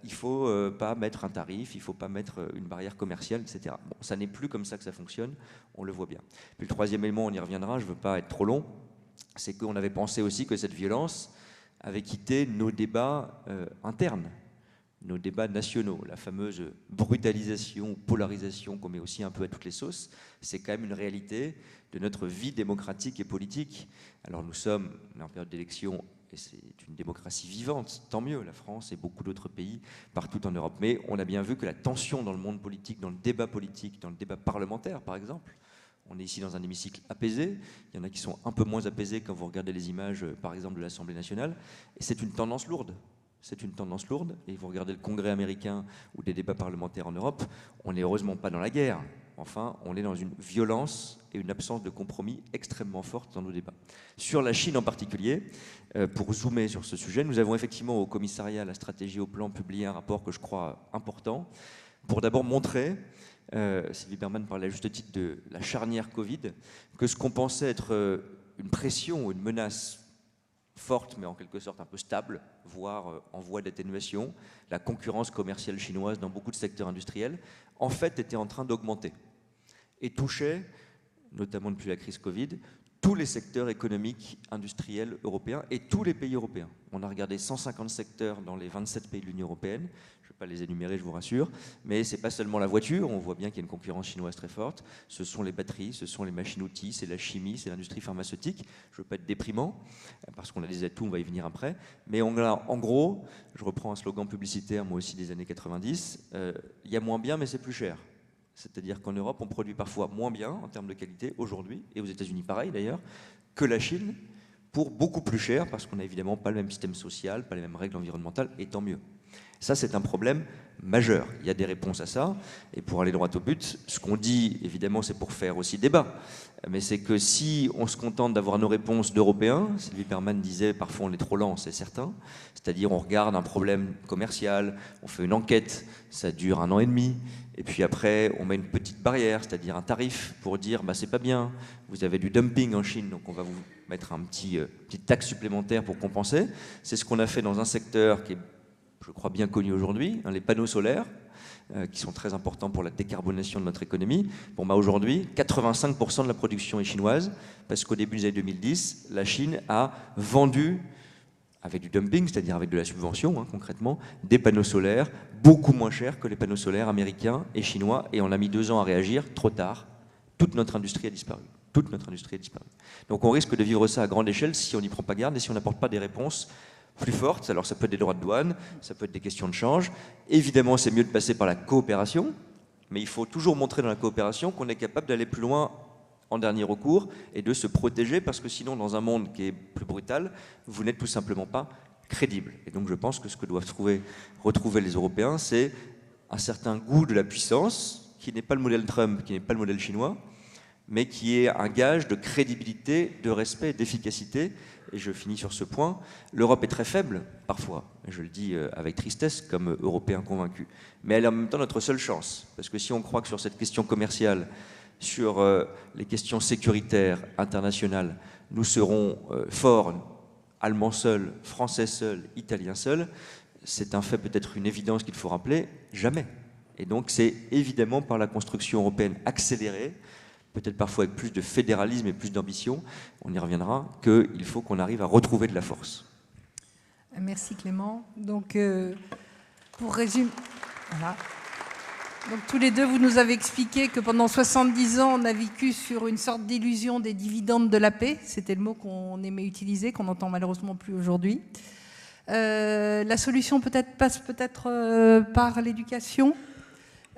Il faut pas mettre un tarif, il faut pas mettre une barrière commerciale, etc. Bon, ça n'est plus comme ça que ça fonctionne, on le voit bien. Puis le troisième élément, on y reviendra, je ne veux pas être trop long, c'est qu'on avait pensé aussi que cette violence avait quitté nos débats internes, nos débats nationaux. La fameuse brutalisation, polarisation qu'on met aussi un peu à toutes les sauces, c'est quand même une réalité de notre vie démocratique et politique. Alors nous sommes en période d'élection et c'est une démocratie vivante, tant mieux, la France et beaucoup d'autres pays partout en Europe. Mais on a bien vu que la tension dans le monde politique, dans le débat politique, dans le débat parlementaire par exemple, on est ici dans un hémicycle apaisé, il y en a qui sont un peu moins apaisés quand vous regardez les images par exemple de l'Assemblée nationale, et c'est une tendance lourde. C'est une tendance lourde, et vous regardez le Congrès américain ou des débats parlementaires en Europe, on n'est heureusement pas dans la guerre. Enfin, on est dans une violence et une absence de compromis extrêmement forte dans nos débats. Sur la Chine en particulier, pour zoomer sur ce sujet, nous avons effectivement au commissariat à la stratégie au plan publié un rapport que je crois important, pour d'abord montrer, Sylvie Berman parlait à juste titre de la charnière Covid, que ce qu'on pensait être une pression ou une menace forte, mais en quelque sorte un peu stable, voire en voie d'atténuation, la concurrence commerciale chinoise dans beaucoup de secteurs industriels, en fait était en train d'augmenter et touchait, notamment depuis la crise Covid, tous les secteurs économiques, industriels européens et tous les pays européens. On a regardé 150 secteurs dans les 27 pays de l'Union européenne. Je ne vais pas les énumérer, je vous rassure, mais ce n'est pas seulement la voiture, on voit bien qu'il y a une concurrence chinoise très forte, ce sont les batteries, ce sont les machines-outils, c'est la chimie, c'est l'industrie pharmaceutique. Je ne veux pas être déprimant, parce qu'on a des atouts, on va y venir après, mais on a, en gros, je reprends un slogan publicitaire, moi aussi des années 90, il y a moins bien mais c'est plus cher. C'est-à-dire qu'en Europe, on produit parfois moins bien en termes de qualité aujourd'hui, et aux États-Unis pareil d'ailleurs, que la Chine, pour beaucoup plus cher, parce qu'on n'a évidemment pas le même système social, pas les mêmes règles environnementales, et tant mieux. Ça, c'est un problème majeur. Il y a des réponses à ça, et pour aller droit au but, ce qu'on dit, évidemment, c'est pour faire aussi débat, mais c'est que si on se contente d'avoir nos réponses d'Européens, Sylvie Berman disait parfois on est trop lent, c'est certain, c'est-à-dire on regarde un problème commercial, on fait une enquête, ça dure 1 an et demi, et puis après on met une petite barrière, c'est-à-dire un tarif pour dire bah, c'est pas bien, vous avez du dumping en Chine, donc on va vous mettre un petite taxe supplémentaire pour compenser. C'est ce qu'on a fait dans un secteur qui est, je crois, bien connu aujourd'hui, les panneaux solaires, qui sont très importants pour la décarbonation de notre économie. Bon, bah aujourd'hui, 85% de la production est chinoise, parce qu'au début des années 2010, la Chine a vendu, avec du dumping, c'est-à-dire avec de la subvention, concrètement, des panneaux solaires beaucoup moins chers que les panneaux solaires américains et chinois, et on a mis 2 ans à réagir, trop tard. Toute notre industrie a disparu. Toute notre industrie a disparu. Donc on risque de vivre ça à grande échelle si on n'y prend pas garde et si on n'apporte pas des réponses plus fortes. Alors ça peut être des droits de douane, ça peut être des questions de change. Évidemment, c'est mieux de passer par la coopération, mais il faut toujours montrer dans la coopération qu'on est capable d'aller plus loin en dernier recours et de se protéger, parce que sinon, dans un monde qui est plus brutal, vous n'êtes tout simplement pas crédible. Et donc je pense que ce que doivent retrouver les Européens, c'est un certain goût de la puissance, qui n'est pas le modèle Trump, qui n'est pas le modèle chinois, mais qui est un gage de crédibilité, de respect, d'efficacité. Et je finis sur ce point. L'Europe est très faible, parfois, je le dis avec tristesse, comme Européen convaincu. Mais elle est en même temps notre seule chance. Parce que si on croit que sur cette question commerciale, sur les questions sécuritaires, internationales, nous serons forts, Allemands seuls, Français seuls, Italiens seuls, c'est un fait, peut-être une évidence qu'il faut rappeler, jamais. Et donc c'est évidemment par la construction européenne accélérée, peut-être parfois avec plus de fédéralisme et plus d'ambition, on y reviendra, qu'il faut qu'on arrive à retrouver de la force. Merci Clément. Donc, pour résumer, voilà. Donc, tous les deux, vous nous avez expliqué que pendant 70 ans, on a vécu sur une sorte d'illusion des dividendes de la paix. C'était le mot qu'on aimait utiliser, qu'on n'entend malheureusement plus aujourd'hui. La solution passe peut-être par l'éducation.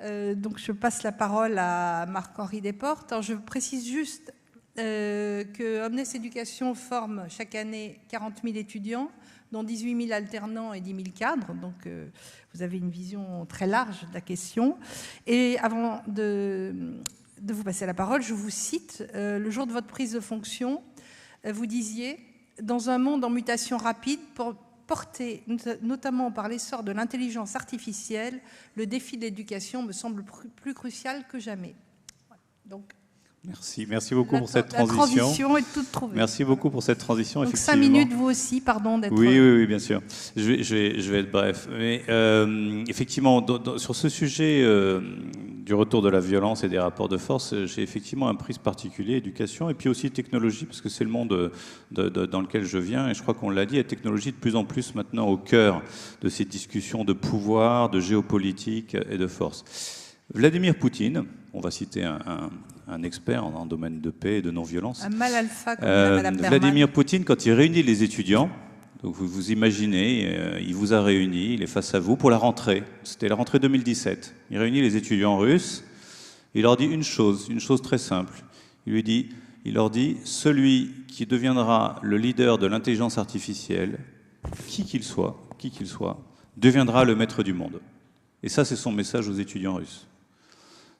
Donc je passe la parole à Marc-Henri Desportes. Alors, je précise juste que Omnes Éducation forme chaque année 40 000 étudiants, dont 18 000 alternants et 10 000 cadres. Donc vous avez une vision très large de la question. Et avant de vous passer la parole, je vous cite, le jour de votre prise de fonction, vous disiez « Dans un monde en mutation rapide, porté notamment par l'essor de l'intelligence artificielle, le défi de l'éducation me semble plus crucial que jamais. » Donc, merci beaucoup pour cette transition. La transition est toute trouvée. Merci beaucoup pour cette transition. Donc 5 minutes, vous aussi, pardon d'être... Oui, bien sûr. Je vais être bref. Mais effectivement, sur ce sujet du retour de la violence et des rapports de force, j'ai effectivement un prisme particulier, éducation, et puis aussi technologie, parce que c'est le monde dans lequel je viens, et je crois qu'on l'a dit, la technologie de plus en plus maintenant au cœur de ces discussions de pouvoir, de géopolitique et de force. Vladimir Poutine, on va citer un expert en domaine de paix et de non-violence. Un mal alpha comme Madame Berman. Vladimir Poutine, quand il réunit les étudiants, donc vous imaginez, il vous a réunis, il est face à vous pour la rentrée. C'était la rentrée 2017. Il réunit les étudiants russes. Il leur dit une chose très simple. Il leur dit, celui qui deviendra le leader de l'intelligence artificielle, qui qu'il soit, deviendra le maître du monde. Et ça, c'est son message aux étudiants russes.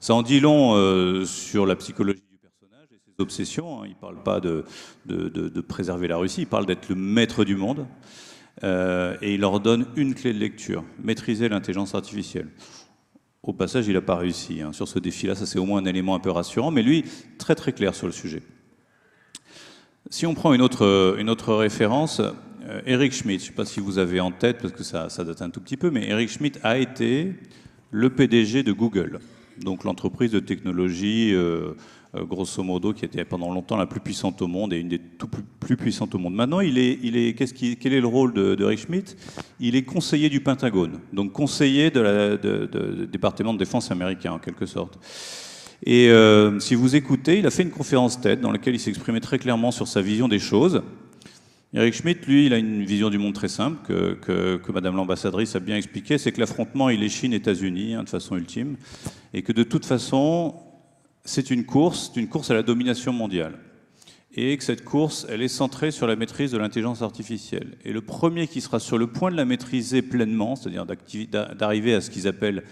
Ça en dit long sur la psychologie du personnage et ses obsessions. Il ne parle pas de préserver la Russie, il parle d'être le maître du monde. Et il leur donne une clé de lecture, maîtriser l'intelligence artificielle. Au passage, il n'a pas réussi sur ce défi-là, ça c'est au moins un élément un peu rassurant, mais lui, très très clair sur le sujet. Si on prend une autre référence, Eric Schmidt, je ne sais pas si vous avez en tête, parce que ça date un tout petit peu, mais Eric Schmidt a été le PDG de Google. Donc l'entreprise de technologie, grosso modo, qui était pendant longtemps la plus puissante au monde et une des plus puissantes au monde. Maintenant, quel est le rôle de Eric Schmidt? Il est conseiller du Pentagone, donc conseiller du département de défense américain, en quelque sorte. Et si vous écoutez, il a fait une conférence TED dans laquelle il s'exprimait très clairement sur sa vision des choses. Eric Schmidt, lui, il a une vision du monde très simple que Madame l'ambassadrice a bien expliqué, c'est que l'affrontement, il est Chine-États-Unis, de façon ultime, et que de toute façon, c'est une course à la domination mondiale. Et que cette course, elle est centrée sur la maîtrise de l'intelligence artificielle. Et le premier qui sera sur le point de la maîtriser pleinement, c'est-à-dire d'arriver à ce qu'ils appellent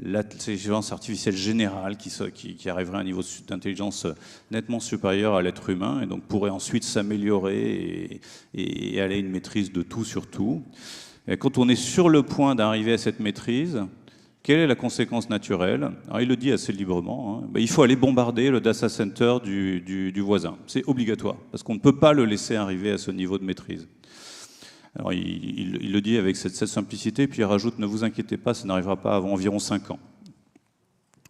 l'intelligence artificielle générale, qui arriverait à un niveau d'intelligence nettement supérieur à l'être humain, et donc pourrait ensuite s'améliorer et aller à une maîtrise de tout sur tout. Et quand on est sur le point d'arriver à cette maîtrise, quelle est la conséquence naturelle? Alors, il le dit assez librement, il faut aller bombarder le data center du voisin. C'est obligatoire, parce qu'on ne peut pas le laisser arriver à ce niveau de maîtrise. Alors, il le dit avec cette simplicité, puis il rajoute « Ne vous inquiétez pas, ça n'arrivera pas avant environ 5 ans ».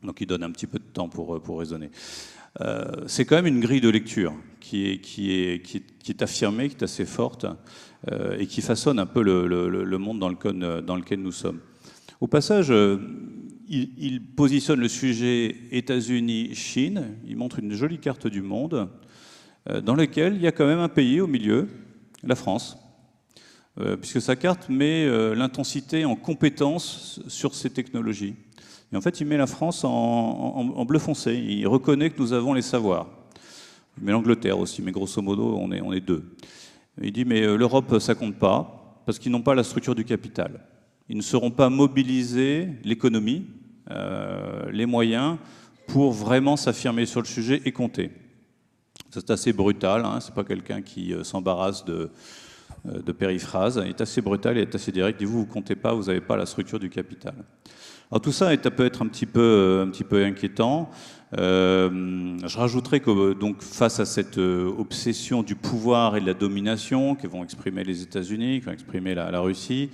Donc il donne un petit peu de temps pour raisonner. C'est quand même une grille de lecture qui est affirmée, qui est assez forte, et qui façonne un peu le monde dans lequel nous sommes. Au passage, il positionne le sujet États-Unis-Chine, il montre une jolie carte du monde, dans laquelle il y a quand même un pays au milieu, la France, puisque sa carte met l'intensité en compétence sur ces technologies. Et en fait, il met la France en bleu foncé. Il reconnaît que nous avons les savoirs. Il met l'Angleterre aussi, mais grosso modo, on est deux. Il dit, mais l'Europe, ça compte pas, parce qu'ils n'ont pas la structure du capital. Ils ne sauront pas mobiliser l'économie, les moyens, pour vraiment s'affirmer sur le sujet et compter. C'est assez brutal, hein, c'est pas quelqu'un qui s'embarrasse de périphrases, il est assez brutal, il est assez direct, il dit vous comptez pas, vous n'avez pas la structure du capital. Alors tout ça peut être un petit peu inquiétant. Je rajouterais que donc, face à cette obsession du pouvoir et de la domination que vont exprimer les États-Unis, que vont exprimer la Russie,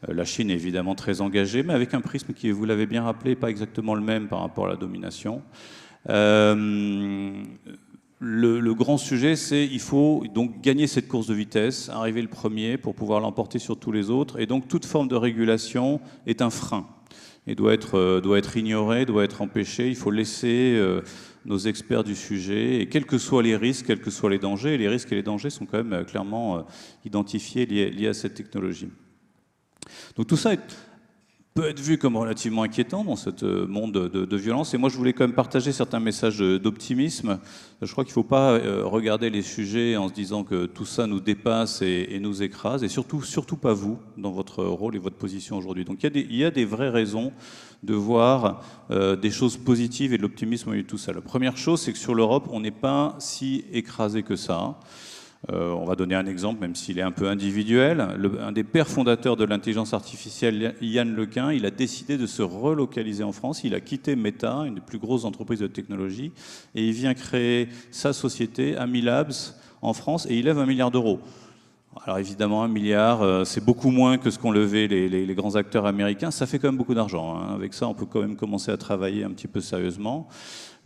la Chine est évidemment très engagée, mais avec un prisme qui, vous l'avez bien rappelé, n'est pas exactement le même par rapport à la domination. Le grand sujet, c'est qu'il faut donc gagner cette course de vitesse, arriver le premier pour pouvoir l'emporter sur tous les autres. Et donc toute forme de régulation est un frein et doit être ignoré, doit être empêché. Il faut laisser nos experts du sujet, et quels que soient les risques, quels que soient les dangers, les risques et les dangers sont quand même clairement identifiés liés à cette technologie. Donc tout ça peut être vu comme relativement inquiétant dans ce monde de violence. Et moi, je voulais quand même partager certains messages d'optimisme. Je crois qu'il ne faut pas regarder les sujets en se disant que tout ça nous dépasse et nous écrase, et surtout pas vous, dans votre rôle et votre position aujourd'hui. Donc il y a des vraies raisons de voir des choses positives et de l'optimisme au tout ça. La première chose, c'est que sur l'Europe, on n'est pas si écrasé que ça. On va donner un exemple, même s'il est un peu individuel. Un des pères fondateurs de l'intelligence artificielle, Yann Lequin, il a décidé de se relocaliser en France. Il a quitté Meta, une des plus grosses entreprises de technologie, et il vient créer sa société, Amilabs, en France, et il lève 1 milliard d'euros. Alors évidemment, 1 milliard, c'est beaucoup moins que ce qu'ont levé les grands acteurs américains. Ça fait quand même beaucoup d'argent, hein. Avec ça, on peut quand même commencer à travailler un petit peu sérieusement.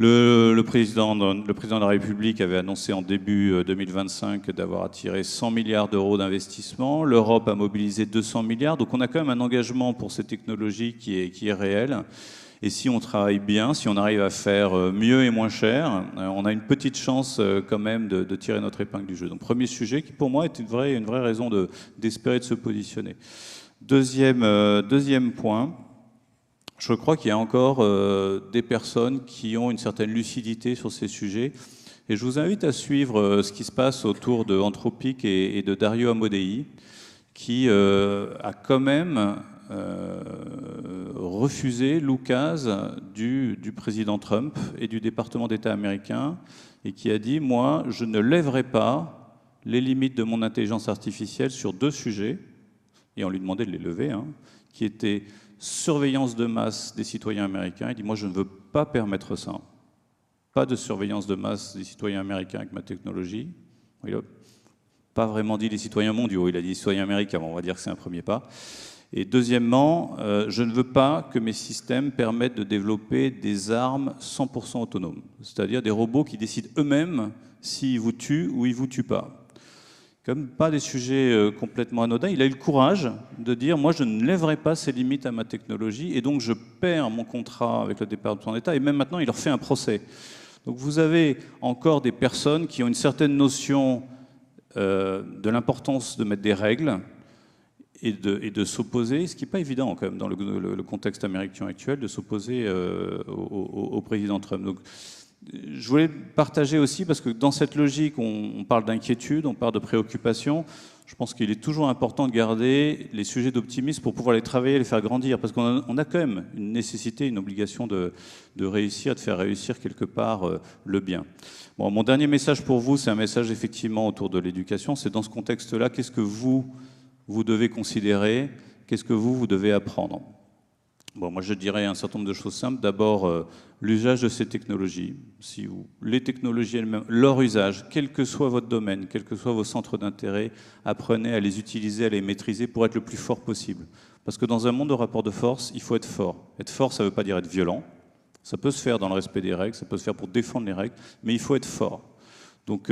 Le président de la République avait annoncé en début 2025 d'avoir attiré 100 milliards d'euros d'investissement. L'Europe a mobilisé 200 milliards. Donc on a quand même un engagement pour ces technologies qui est réel. Et si on travaille bien, si on arrive à faire mieux et moins cher, on a une petite chance quand même de tirer notre épingle du jeu. Donc premier sujet qui pour moi est une vraie raison d'espérer de se positionner. Deuxième point. Je crois qu'il y a encore des personnes qui ont une certaine lucidité sur ces sujets. Et je vous invite à suivre ce qui se passe autour de Anthropic et de Dario Amodei, qui a quand même refusé l'oukase du président Trump et du département d'État américain, et qui a dit « Moi, je ne lèverai pas les limites de mon intelligence artificielle sur 2 sujets », et on lui demandait de les lever, hein, qui étaient surveillance de masse des citoyens américains. Il dit « Moi, je ne veux pas permettre ça. Pas de surveillance de masse des citoyens américains avec ma technologie. » Il n'a pas vraiment dit les citoyens mondiaux, il a dit les citoyens américains. Bon, on va dire que c'est un premier pas. Et deuxièmement, je ne veux pas que mes systèmes permettent de développer des armes 100% autonomes, c'est-à-dire des robots qui décident eux-mêmes s'ils vous tuent ou ils ne vous tuent pas. Comme pas des sujets complètement anodins, il a eu le courage de dire « Moi, je ne lèverai pas ces limites à ma technologie et donc je perds mon contrat avec le département d'État. » Et même maintenant, il leur fait un procès. Donc vous avez encore des personnes qui ont une certaine notion de l'importance de mettre des règles et de s'opposer, ce qui n'est pas évident quand même dans le contexte américain actuel, de s'opposer au président Trump. Donc, je voulais partager aussi, parce que dans cette logique, on parle d'inquiétude, on parle de préoccupation. Je pense qu'il est toujours important de garder les sujets d'optimisme pour pouvoir les travailler, les faire grandir, parce qu'on a quand même une nécessité, une obligation de réussir, de faire réussir quelque part le bien. Bon, mon dernier message pour vous, c'est un message effectivement autour de l'éducation. C'est dans ce contexte-là, qu'est-ce que vous devez considérer, qu'est-ce que vous devez apprendre? Bon, moi je dirais un certain nombre de choses simples. D'abord, l'usage de ces technologies. Les technologies elles-mêmes, leur usage, quel que soit votre domaine, quels que soient vos centres d'intérêt, apprenez à les utiliser, à les maîtriser pour être le plus fort possible. Parce que dans un monde de rapport de force, il faut être fort. Être fort, ça ne veut pas dire être violent. Ça peut se faire dans le respect des règles, ça peut se faire pour défendre les règles, mais il faut être fort. Donc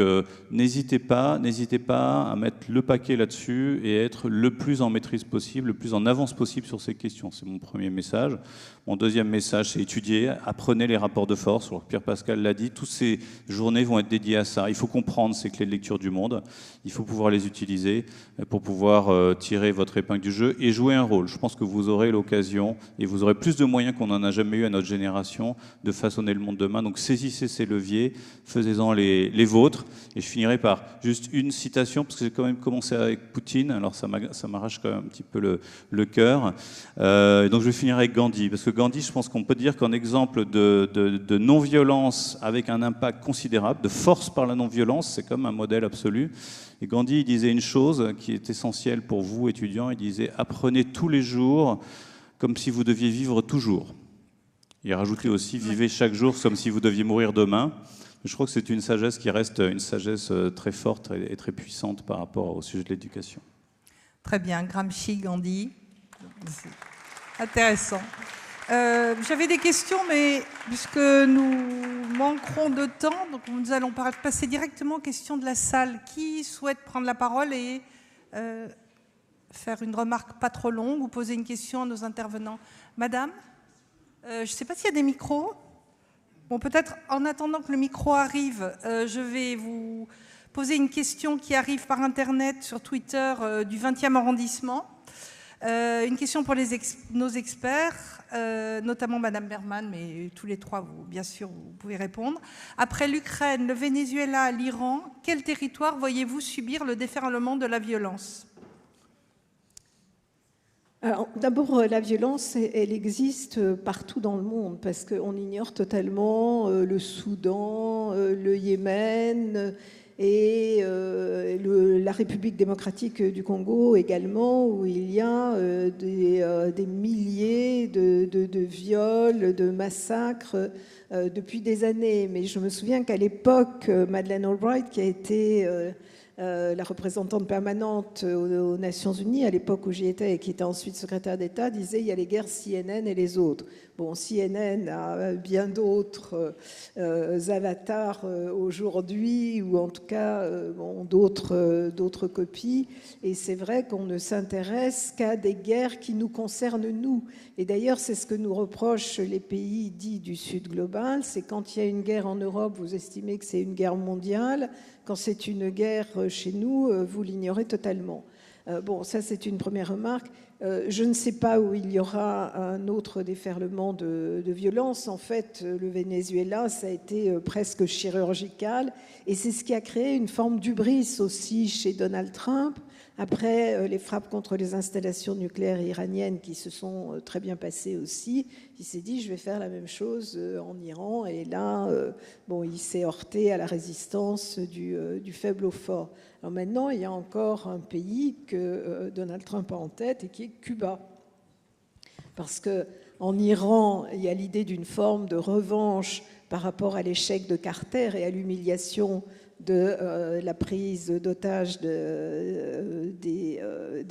n'hésitez pas à mettre le paquet là-dessus et être le plus en maîtrise possible, le plus en avance possible sur ces questions. C'est mon premier message. Mon deuxième message, c'est étudier, apprenez les rapports de force. Alors, Pierre Pascal l'a dit, toutes ces journées vont être dédiées à ça. Il faut comprendre ces clés de lecture du monde. Il faut pouvoir les utiliser pour pouvoir tirer votre épingle du jeu et jouer un rôle. Je pense que vous aurez l'occasion et vous aurez plus de moyens qu'on n'en a jamais eu à notre génération de façonner le monde demain. Donc saisissez ces leviers, faisez-en les vôtres. autres. Et je finirai par juste une citation, parce que j'ai quand même commencé avec Poutine, alors ça m'arrache quand même un petit peu le cœur. Donc je vais finir avec Gandhi, parce que Gandhi, je pense qu'on peut dire qu'un exemple de non-violence avec un impact considérable, de force par la non-violence, c'est comme un modèle absolu. Et Gandhi, il disait une chose qui est essentielle pour vous, étudiants, il disait « Apprenez tous les jours comme si vous deviez vivre toujours ». Il rajoutait aussi « Vivez chaque jour comme si vous deviez mourir demain ». Je crois que c'est une sagesse qui reste une sagesse très forte et très puissante par rapport au sujet de l'éducation. Très bien, Gramsci, Gandhi. C'est intéressant. J'avais des questions, mais puisque nous manquerons de temps, donc nous allons passer directement aux questions de la salle. Qui souhaite prendre la parole et faire une remarque pas trop longue ou poser une question à nos intervenants? Madame, je ne sais pas s'il y a des micros. Bon, peut-être en attendant que le micro arrive, je vais vous poser une question qui arrive par Internet sur Twitter du 20e arrondissement. Une question pour nos experts, notamment Madame Berman, mais tous les trois, bien sûr, vous pouvez répondre. Après l'Ukraine, le Venezuela, l'Iran, quel territoire voyez-vous subir le déferlement de la violence? Alors, d'abord, la violence, elle existe partout dans le monde, parce qu'on ignore totalement le Soudan, le Yémen et la République démocratique du Congo également, où il y a des milliers de viols, de massacres depuis des années. Mais je me souviens qu'à l'époque, Madeleine Albright, qui a été la représentante permanente aux Nations Unies, à l'époque où j'y étais et qui était ensuite secrétaire d'État, disait il y a les guerres CNN et les autres. Bon, CNN a bien d'autres avatars aujourd'hui, ou en tout cas d'autres copies, et c'est vrai qu'on ne s'intéresse qu'à des guerres qui nous concernent nous. Et d'ailleurs, c'est ce que nous reprochent les pays dits du Sud global, c'est quand il y a une guerre en Europe, vous estimez que c'est une guerre mondiale, quand c'est une guerre chez nous, vous l'ignorez totalement. Bon, ça c'est une première remarque. Je ne sais pas où il y aura un autre déferlement de violence. En fait, le Venezuela, ça a été presque chirurgical, et c'est ce qui a créé une forme d'hubris aussi chez Donald Trump. Après les frappes contre les installations nucléaires iraniennes qui se sont très bien passées aussi, il s'est dit je vais faire la même chose en Iran, et là, il s'est heurté à la résistance du faible au fort. Alors maintenant, il y a encore un pays que Donald Trump a en tête, et qui est Cuba. Parce qu'en Iran, il y a l'idée d'une forme de revanche par rapport à l'échec de Carter et à l'humiliation de la prise d'otages des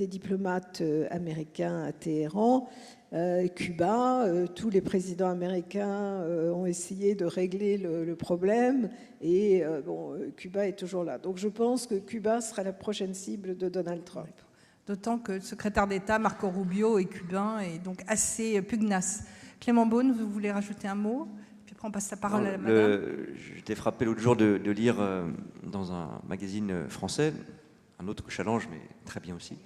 diplomates américains à Téhéran. Cuba, tous les présidents américains ont essayé de régler le problème, et Cuba est toujours là. Donc je pense que Cuba sera la prochaine cible de Donald Trump. D'autant que le secrétaire d'État, Marco Rubio, est cubain et donc assez pugnace. Clément Beaune, vous voulez rajouter un mot? Puis après on passe la parole à la madame. J'étais frappé l'autre jour de lire dans un magazine français, un autre challenge, mais très bien aussi,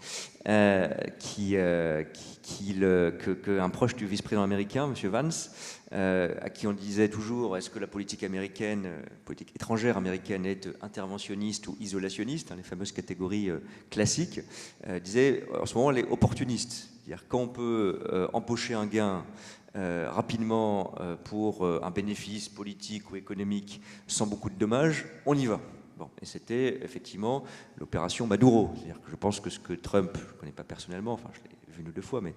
qu'un proche du vice-président américain, M. Vance, à qui on disait toujours est-ce que la politique étrangère américaine est interventionniste ou isolationniste, les fameuses catégories classiques, disait en ce moment elle est opportuniste. C'est-à-dire quand on peut empocher un gain rapidement pour un bénéfice politique ou économique sans beaucoup de dommages, on y va. Bon, et c'était effectivement l'opération Maduro. C'est-à-dire que je pense que ce que Trump, je ne connais pas personnellement, enfin je l'ai vu une ou deux fois, mais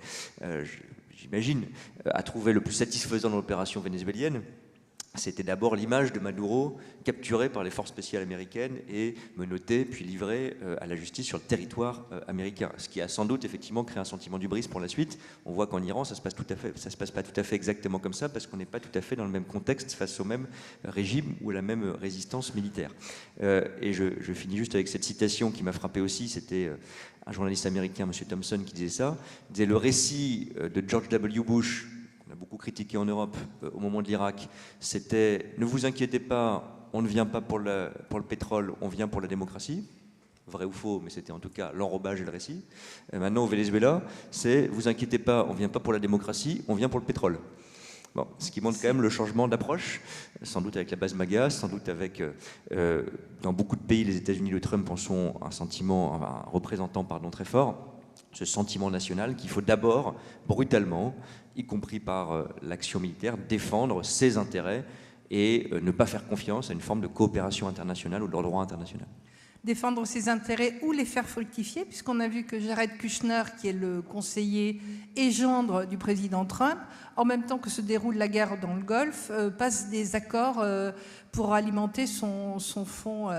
j'imagine, a trouvé le plus satisfaisant dans l'opération vénézuélienne, c'était d'abord l'image de Maduro capturé par les forces spéciales américaines et menotté puis livré à la justice sur le territoire américain. Ce qui a sans doute effectivement créé un sentiment d'hubris pour la suite. On voit qu'en Iran, ça se passe pas tout à fait exactement comme ça, parce qu'on n'est pas tout à fait dans le même contexte face au même régime ou à la même résistance militaire. Et je finis juste avec cette citation qui m'a frappé aussi. C'était un journaliste américain, M. Thompson, qui disait ça. Il disait le récit de George W. Bush, qu'on a beaucoup critiqué en Europe au moment de l'Irak, c'était « Ne vous inquiétez pas, on ne vient pas pour le pétrole, on vient pour la démocratie ». Vrai ou faux, mais c'était en tout cas l'enrobage et le récit. Et maintenant, au Venezuela, c'est « Vous inquiétez pas, on ne vient pas pour la démocratie, on vient pour le pétrole ». Bon, ce qui montre quand même le changement d'approche, sans doute avec la base MAGA, sans doute avec, dans beaucoup de pays, les États-Unis, le Trump en sont un représentant très fort, ce sentiment national qu'il faut d'abord, brutalement, y compris par l'action militaire, défendre ses intérêts et ne pas faire confiance à une forme de coopération internationale ou de droit international. Défendre ses intérêts ou les faire fructifier, puisqu'on a vu que Jared Kushner, qui est le conseiller et gendre du président Trump, en même temps que se déroule la guerre dans le Golfe, passe des accords pour alimenter son fonds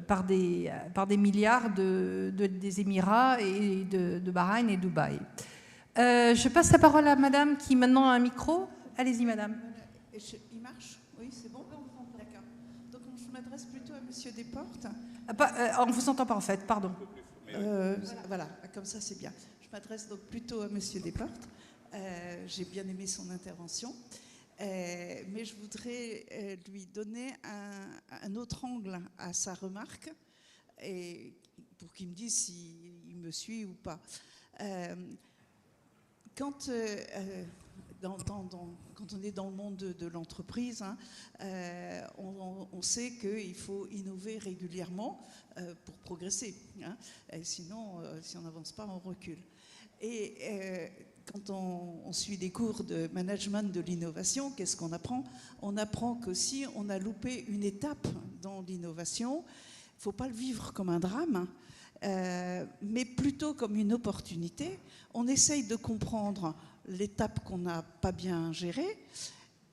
par des milliards des Émirats et de Bahreïn et Dubaï. Je passe la parole à madame qui maintenant a un micro. Allez-y, madame. Il marche? Oui, c'est bon? D'accord. Donc, je m'adresse plutôt à monsieur Desportes. On ne vous entend pas, en fait, pardon. Voilà, comme ça, c'est bien. Je m'adresse donc plutôt à monsieur Desportes. J'ai bien aimé son intervention. Mais je voudrais lui donner un autre angle à sa remarque, et pour qu'il me dise s'il me suit ou pas. Quand on est dans le monde de l'entreprise, on sait qu'il faut innover régulièrement pour progresser. Sinon, si on n'avance pas, on recule. Et quand on suit des cours de management de l'innovation, qu'est-ce qu'on apprend? On apprend que si on a loupé une étape dans l'innovation, il ne faut pas le vivre comme un drame, mais plutôt comme une opportunité. On essaye de comprendre l'étape qu'on n'a pas bien gérée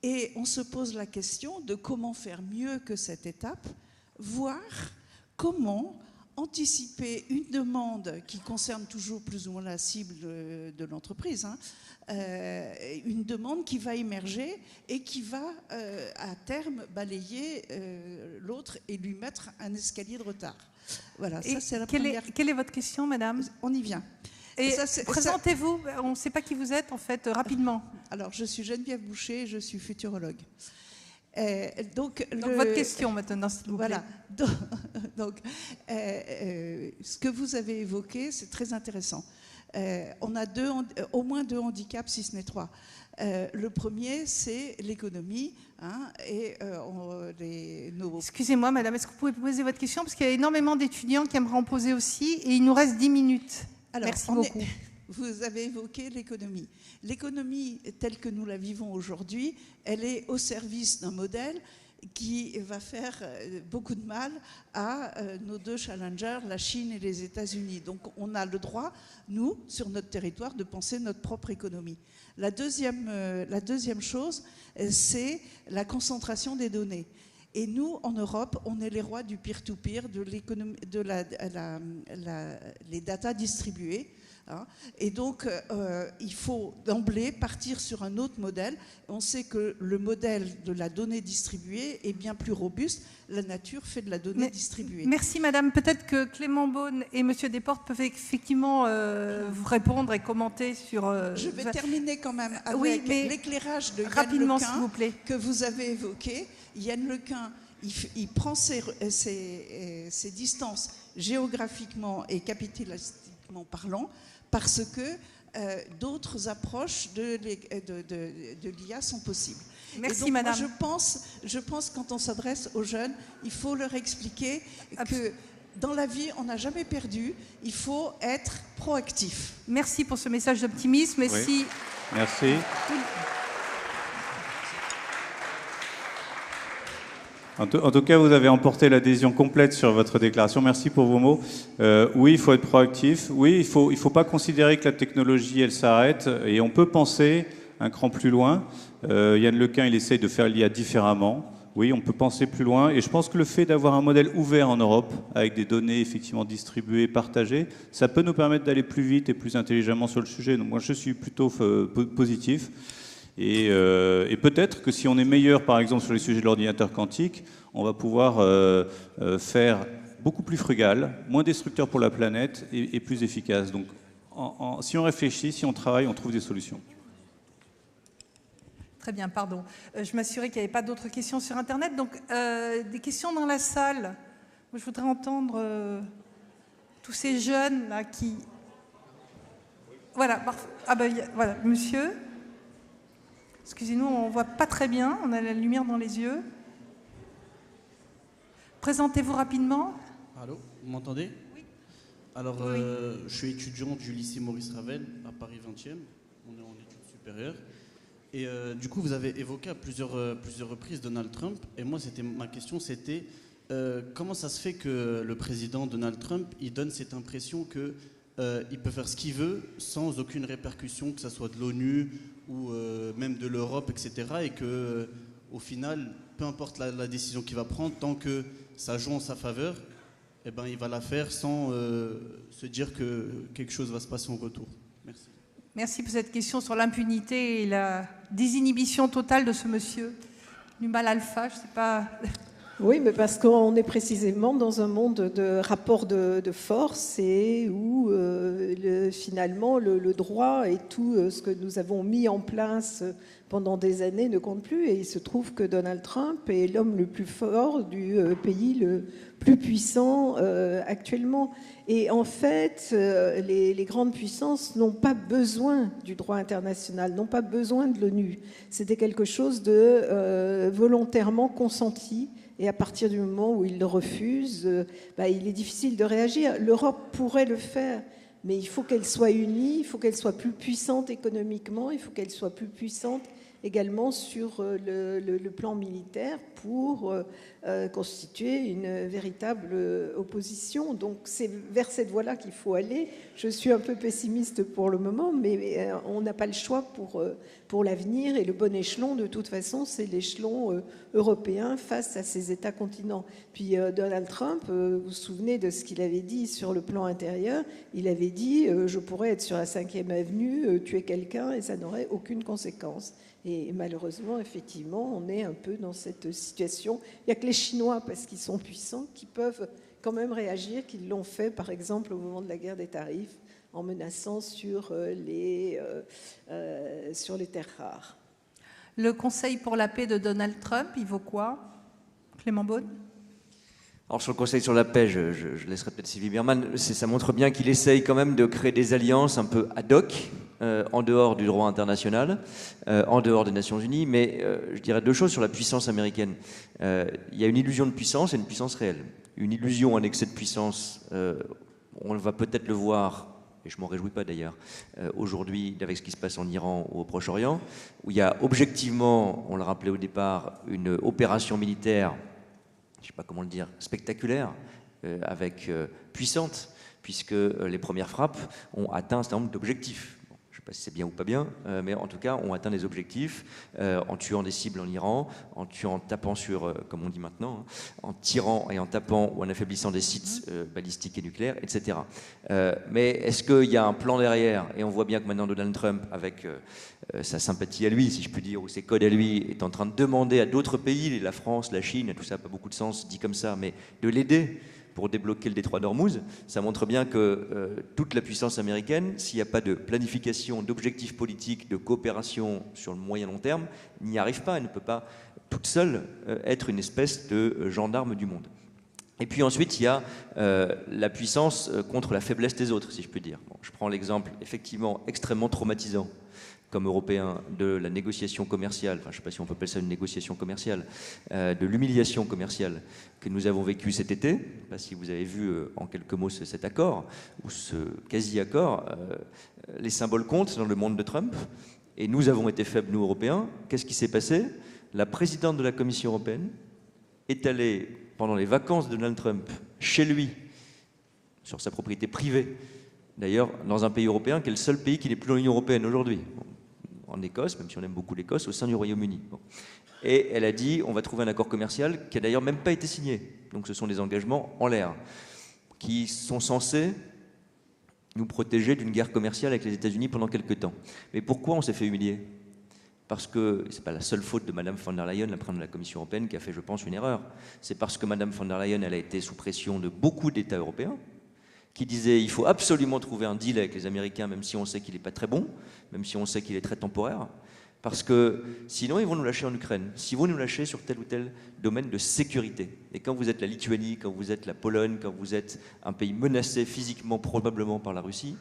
et on se pose la question de comment faire mieux que cette étape, voire comment anticiper une demande qui concerne toujours plus ou moins la cible de l'entreprise, une demande qui va émerger et qui va à terme balayer l'autre et lui mettre un escalier de retard. Voilà, ça c'est la première. Quelle est votre question, madame? On y vient. Et présentez-vous, on ne sait pas qui vous êtes en fait, rapidement. Alors, je suis Geneviève Boucher, je suis futurologue. Donc votre question maintenant, s'il vous plaît. Voilà. Donc, ce que vous avez évoqué, c'est très intéressant. On a au moins deux handicaps, si ce n'est trois. Le premier, c'est l'économie. Excusez-moi, madame, est-ce que vous pouvez poser votre question? Parce qu'il y a énormément d'étudiants qui aimeraient en poser aussi, et il nous reste 10 minutes. Alors, merci beaucoup. Vous avez évoqué l'économie. L'économie telle que nous la vivons aujourd'hui, elle est au service d'un modèle qui va faire beaucoup de mal à nos deux challengers, la Chine et les États-Unis. Donc on a le droit, nous, sur notre territoire, de penser notre propre économie. La deuxième chose, c'est la concentration des données. Et nous, en Europe, on est les rois du peer-to-peer, les data distribuées. Et donc, il faut d'emblée partir sur un autre modèle. On sait que le modèle de la donnée distribuée est bien plus robuste. La nature fait de la donnée distribuée. Merci, madame. Peut-être que Clément Beaune et monsieur Desportes peuvent effectivement vous répondre et commenter sur... Je vais terminer quand même avec l'éclairage de Yann Lequin, vous plaît, que vous avez évoqué. Yann Lequin, il prend ses distances géographiquement et capitalistiquement parlant, parce que d'autres approches de l'IA sont possibles. Merci, donc, madame. Moi, je pense quand on s'adresse aux jeunes, il faut leur expliquer que dans la vie, on n'a jamais perdu, il faut être proactif. Merci pour ce message d'optimisme. Oui. Merci. En tout cas, vous avez emporté l'adhésion complète sur votre déclaration. Merci pour vos mots. Oui, il faut être proactif. Oui, il faut pas considérer que la technologie, elle s'arrête. Et on peut penser un cran plus loin. Yann Lequin, il essaye de faire l'IA différemment. Oui, on peut penser plus loin. Et je pense que le fait d'avoir un modèle ouvert en Europe, avec des données effectivement distribuées, partagées, ça peut nous permettre d'aller plus vite et plus intelligemment sur le sujet. Donc moi, je suis plutôt positif. Et peut-être que si on est meilleur, par exemple, sur les sujets de l'ordinateur quantique, on va pouvoir faire beaucoup plus frugal, moins destructeur pour la planète et plus efficace. Donc, si on réfléchit, si on travaille, on trouve des solutions. Très bien, pardon. Je m'assurais qu'il n'y avait pas d'autres questions sur Internet. Donc, des questions dans la salle. Moi, je voudrais entendre tous ces jeunes là qui... Voilà, voilà, monsieur. Excusez-nous, on ne voit pas très bien, on a la lumière dans les yeux. Présentez-vous rapidement. Allô, vous m'entendez? Oui. Alors, Oui. je suis étudiant du lycée Maurice Ravel à Paris 20e. On est en études supérieures. Et du coup, vous avez évoqué à plusieurs reprises Donald Trump. Et moi, ma question, c'était comment ça se fait que le président Donald Trump, il donne cette impression que il peut faire ce qu'il veut sans aucune répercussion, que ce soit de l'ONU ou même de l'Europe, etc. Et que, au final, peu importe la décision qu'il va prendre, tant que ça joue en sa faveur, eh ben, il va la faire sans se dire que quelque chose va se passer en retour. Merci. Merci pour cette question sur l'impunité et la désinhibition totale de ce monsieur. Du mal alpha, je ne sais pas. Oui, mais parce qu'on est précisément dans un monde de rapports de force et où finalement le droit et tout ce que nous avons mis en place pendant des années ne compte plus. Et il se trouve que Donald Trump est l'homme le plus fort du pays le plus puissant actuellement. Et en fait, les grandes puissances n'ont pas besoin du droit international, n'ont pas besoin de l'ONU. C'était quelque chose de volontairement consenti. Et à partir du moment où il le refuse, il est difficile de réagir. L'Europe pourrait le faire, mais il faut qu'elle soit unie, il faut qu'elle soit plus puissante économiquement, il faut qu'elle soit plus puissante également sur le plan militaire pour constituer une véritable opposition. Donc c'est vers cette voie-là qu'il faut aller. Je suis un peu pessimiste pour le moment, mais on n'a pas le choix pour l'avenir. Et le bon échelon, de toute façon, c'est l'échelon européen face à ces États-continents. Puis Donald Trump, vous vous souvenez de ce qu'il avait dit sur le plan intérieur? Il avait dit « je pourrais être sur la 5e avenue, tuer quelqu'un et ça n'aurait aucune conséquence ». Et malheureusement, effectivement, on est un peu dans cette situation. Il n'y a que les Chinois, parce qu'ils sont puissants, qui peuvent quand même réagir, qu'ils l'ont fait, par exemple, au moment de la guerre des tarifs, en menaçant sur les terres rares. Le Conseil pour la paix de Donald Trump, il vaut quoi? Clément Beaune? Alors sur le Conseil sur la paix, je laisserai peut-être Sylvie Berman, ça montre bien qu'il essaye quand même de créer des alliances un peu ad hoc, en dehors du droit international, en dehors des Nations Unies, mais je dirais deux choses sur la puissance américaine. Il y a une illusion de puissance et une puissance réelle. Une illusion, un excès de puissance, on va peut-être le voir, et je m'en réjouis pas d'ailleurs, aujourd'hui avec ce qui se passe en Iran ou au Proche-Orient, où il y a objectivement, on l'a rappelé au départ, une opération militaire, je ne sais pas comment le dire, spectaculaire, puissante, puisque les premières frappes ont atteint un certain nombre d'objectifs. Je ne sais pas si c'est bien ou pas bien, mais en tout cas, ont atteint des objectifs en tuant des cibles en Iran, en tapant sur, comme on dit maintenant, en tirant et en tapant ou en affaiblissant des sites balistiques et nucléaires, etc. Mais est-ce qu'il y a un plan derrière? Et on voit bien que maintenant Donald Trump, avec sa sympathie à lui, si je puis dire, ou ses codes à lui, est en train de demander à d'autres pays, la France, la Chine, tout ça n'a pas beaucoup de sens dit comme ça, mais de l'aider pour débloquer le détroit d'Ormuz. Ça montre bien que toute la puissance américaine, s'il n'y a pas de planification, d'objectifs politiques, de coopération sur le moyen long terme, n'y arrive pas. Elle ne peut pas toute seule être une espèce de gendarme du monde. Et puis ensuite, il y a la puissance contre la faiblesse des autres, si je puis dire. Bon, je prends l'exemple effectivement extrêmement traumatisant comme Européens, de la négociation commerciale, enfin je ne sais pas si on peut appeler ça une négociation commerciale, de l'humiliation commerciale que nous avons vécue cet été. Je ne sais pas si vous avez vu en quelques mots cet accord, ou ce quasi-accord. Les symboles comptent dans le monde de Trump, et nous avons été faibles, nous Européens. Qu'est-ce qui s'est passé? La présidente de la Commission européenne est allée, pendant les vacances de Donald Trump, chez lui, sur sa propriété privée, d'ailleurs dans un pays européen qui est le seul pays qui n'est plus dans l'Union européenne aujourd'hui. En Écosse, même si on aime beaucoup l'Écosse, au sein du Royaume-Uni. Bon. Et elle a dit, on va trouver un accord commercial qui n'a d'ailleurs même pas été signé. Donc ce sont des engagements en l'air, qui sont censés nous protéger d'une guerre commerciale avec les États-Unis pendant quelques temps. Mais pourquoi on s'est fait humilier? Parce que ce n'est pas la seule faute de Mme von der Leyen, la présidente de la Commission européenne, qui a fait, je pense, une erreur. C'est parce que Mme von der Leyen, elle a été sous pression de beaucoup d'États européens, qui disait il faut absolument trouver un deal avec les Américains, même si on sait qu'il n'est pas très bon, même si on sait qu'il est très temporaire, parce que sinon ils vont nous lâcher en Ukraine, s'ils vont nous lâcher sur tel ou tel domaine de sécurité. Et quand vous êtes la Lituanie, quand vous êtes la Pologne, quand vous êtes un pays menacé physiquement probablement par la Russie,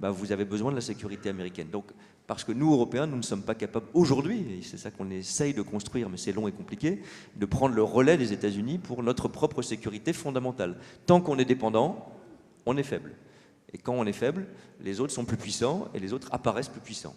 bah, vous avez besoin de la sécurité américaine. Donc, parce que nous, Européens, nous ne sommes pas capables aujourd'hui, et c'est ça qu'on essaye de construire, mais c'est long et compliqué, de prendre le relais des États-Unis pour notre propre sécurité fondamentale. Tant qu'on est dépendant, on est faible. Et quand on est faible, les autres sont plus puissants et les autres apparaissent plus puissants.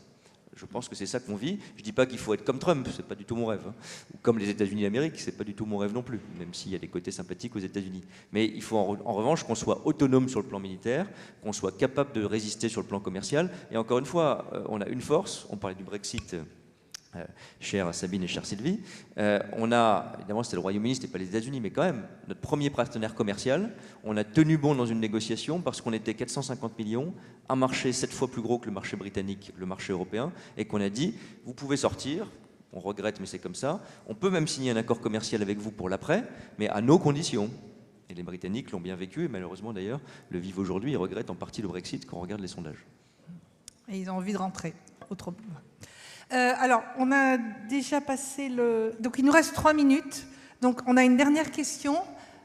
Je pense que c'est ça qu'on vit. Je ne dis pas qu'il faut être comme Trump, c'est pas du tout mon rêve. Hein. Ou comme les États-Unis d'Amérique, c'est pas du tout mon rêve non plus, même s'il y a des côtés sympathiques aux États-Unis. Mais il faut en revanche qu'on soit autonome sur le plan militaire, qu'on soit capable de résister sur le plan commercial. Et encore une fois, on a une force. On parlait du Brexit. Chère Sabine et chère Sylvie, on a, évidemment c'était le Royaume-Uni, c'était pas les États-Unis, mais quand même, notre premier partenaire commercial, on a tenu bon dans une négociation parce qu'on était 450 millions, un marché 7 fois plus gros que le marché britannique, le marché européen, et qu'on a dit, vous pouvez sortir, on regrette mais c'est comme ça, on peut même signer un accord commercial avec vous pour l'après, mais à nos conditions. Et les Britanniques l'ont bien vécu, et malheureusement d'ailleurs, le vivent aujourd'hui, ils regrettent en partie le Brexit quand on regarde les sondages. Et ils ont envie de rentrer, autrement. Alors, on a déjà passé le... Donc, il nous reste 3 minutes. Donc, on a une dernière question.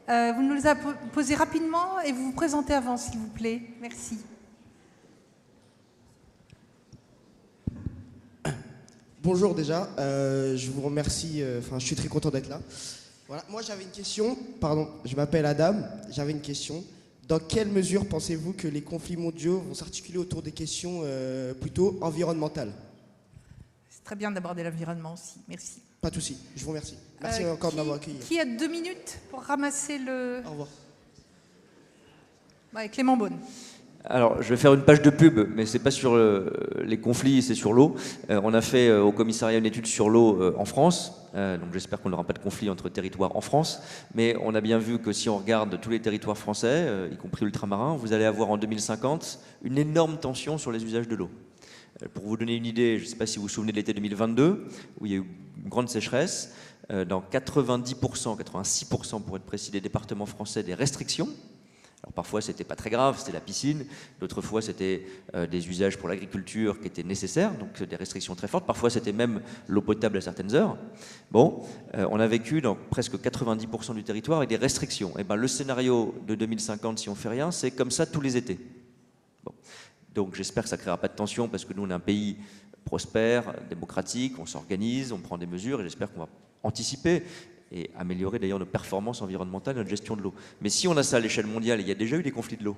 Vous nous la posez rapidement et vous vous présentez avant, s'il vous plaît. Merci. Bonjour déjà. Je vous remercie. Je suis très content d'être là. Voilà. Moi, j'avais une question. Pardon, je m'appelle Adam. J'avais une question. Dans quelle mesure pensez-vous que les conflits mondiaux vont s'articuler autour des questions plutôt environnementales ? Très bien d'aborder l'environnement aussi. Merci. Pas de souci. Je vous remercie. Merci encore de m'avoir accueilli. Qui a 2 minutes pour ramasser le... Au revoir. Ouais, Clément Beaune. Alors, je vais faire une page de pub, mais c'est pas sur les conflits, c'est sur l'eau. On a fait au commissariat une étude sur l'eau en France. Donc, j'espère qu'on n'aura pas de conflit entre territoires en France. Mais on a bien vu que si on regarde tous les territoires français, y compris ultramarins, vous allez avoir en 2050 une énorme tension sur les usages de l'eau. Pour vous donner une idée, je ne sais pas si vous vous souvenez de l'été 2022, où il y a eu une grande sécheresse, dans 90%, 86% pour être précis, des départements français, des restrictions. Alors parfois, c'était pas très grave, c'était la piscine. D'autres fois, c'était des usages pour l'agriculture qui étaient nécessaires, donc des restrictions très fortes. Parfois, c'était même l'eau potable à certaines heures. Bon, on a vécu dans presque 90% du territoire avec des restrictions. Et ben, le scénario de 2050, si on fait rien, c'est comme ça tous les étés. Bon. Donc j'espère que ça ne créera pas de tension parce que nous, on est un pays prospère, démocratique, on s'organise, on prend des mesures et j'espère qu'on va anticiper et améliorer d'ailleurs nos performances environnementales, notre gestion de l'eau. Mais si on a ça à l'échelle mondiale, il y a déjà eu des conflits de l'eau,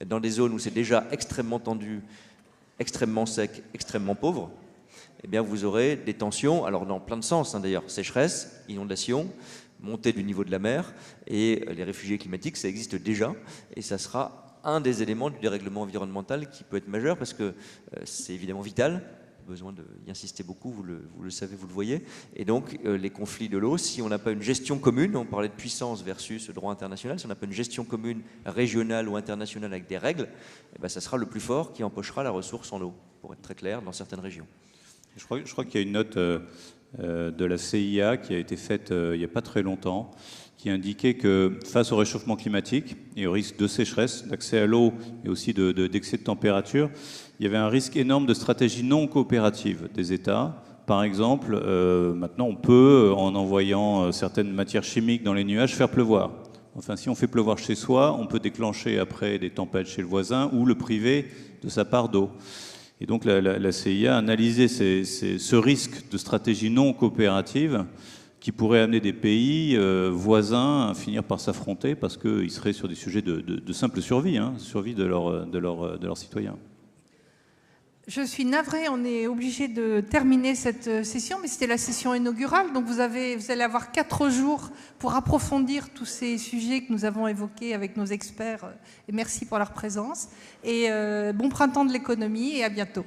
dans des zones où c'est déjà extrêmement tendu, extrêmement sec, extrêmement pauvre, eh bien vous aurez des tensions, alors dans plein de sens d'ailleurs, sécheresse, inondation, montée du niveau de la mer et les réfugiés climatiques, ça existe déjà et ça sera un des éléments du dérèglement environnemental qui peut être majeur parce que c'est évidemment vital, besoin d'y insister beaucoup, vous le savez, vous le voyez, et donc les conflits de l'eau, si on n'a pas une gestion commune, on parlait de puissance versus droit international, si on n'a pas une gestion commune régionale ou internationale avec des règles, eh ben, ça sera le plus fort qui empochera la ressource en eau, pour être très clair, dans certaines régions. Je crois qu'il y a une note de la CIA qui a été faite il n'y a pas très longtemps, qui indiquait que face au réchauffement climatique et au risque de sécheresse, d'accès à l'eau et aussi d'excès de température, il y avait un risque énorme de stratégies non coopératives des États. Par exemple, maintenant on peut, en envoyant certaines matières chimiques dans les nuages, faire pleuvoir. Enfin, si on fait pleuvoir chez soi, on peut déclencher après des tempêtes chez le voisin ou le priver de sa part d'eau. Et donc la CIA a analysé ce risque de stratégie non coopérative qui pourrait amener des pays voisins à finir par s'affronter parce qu'ils seraient sur des sujets de simple survie, survie de leurs citoyens. Je suis navrée, on est obligé de terminer cette session, mais c'était la session inaugurale, donc vous allez avoir 4 jours pour approfondir tous ces sujets que nous avons évoqués avec nos experts, et merci pour leur présence. Et bon printemps de l'économie et à bientôt.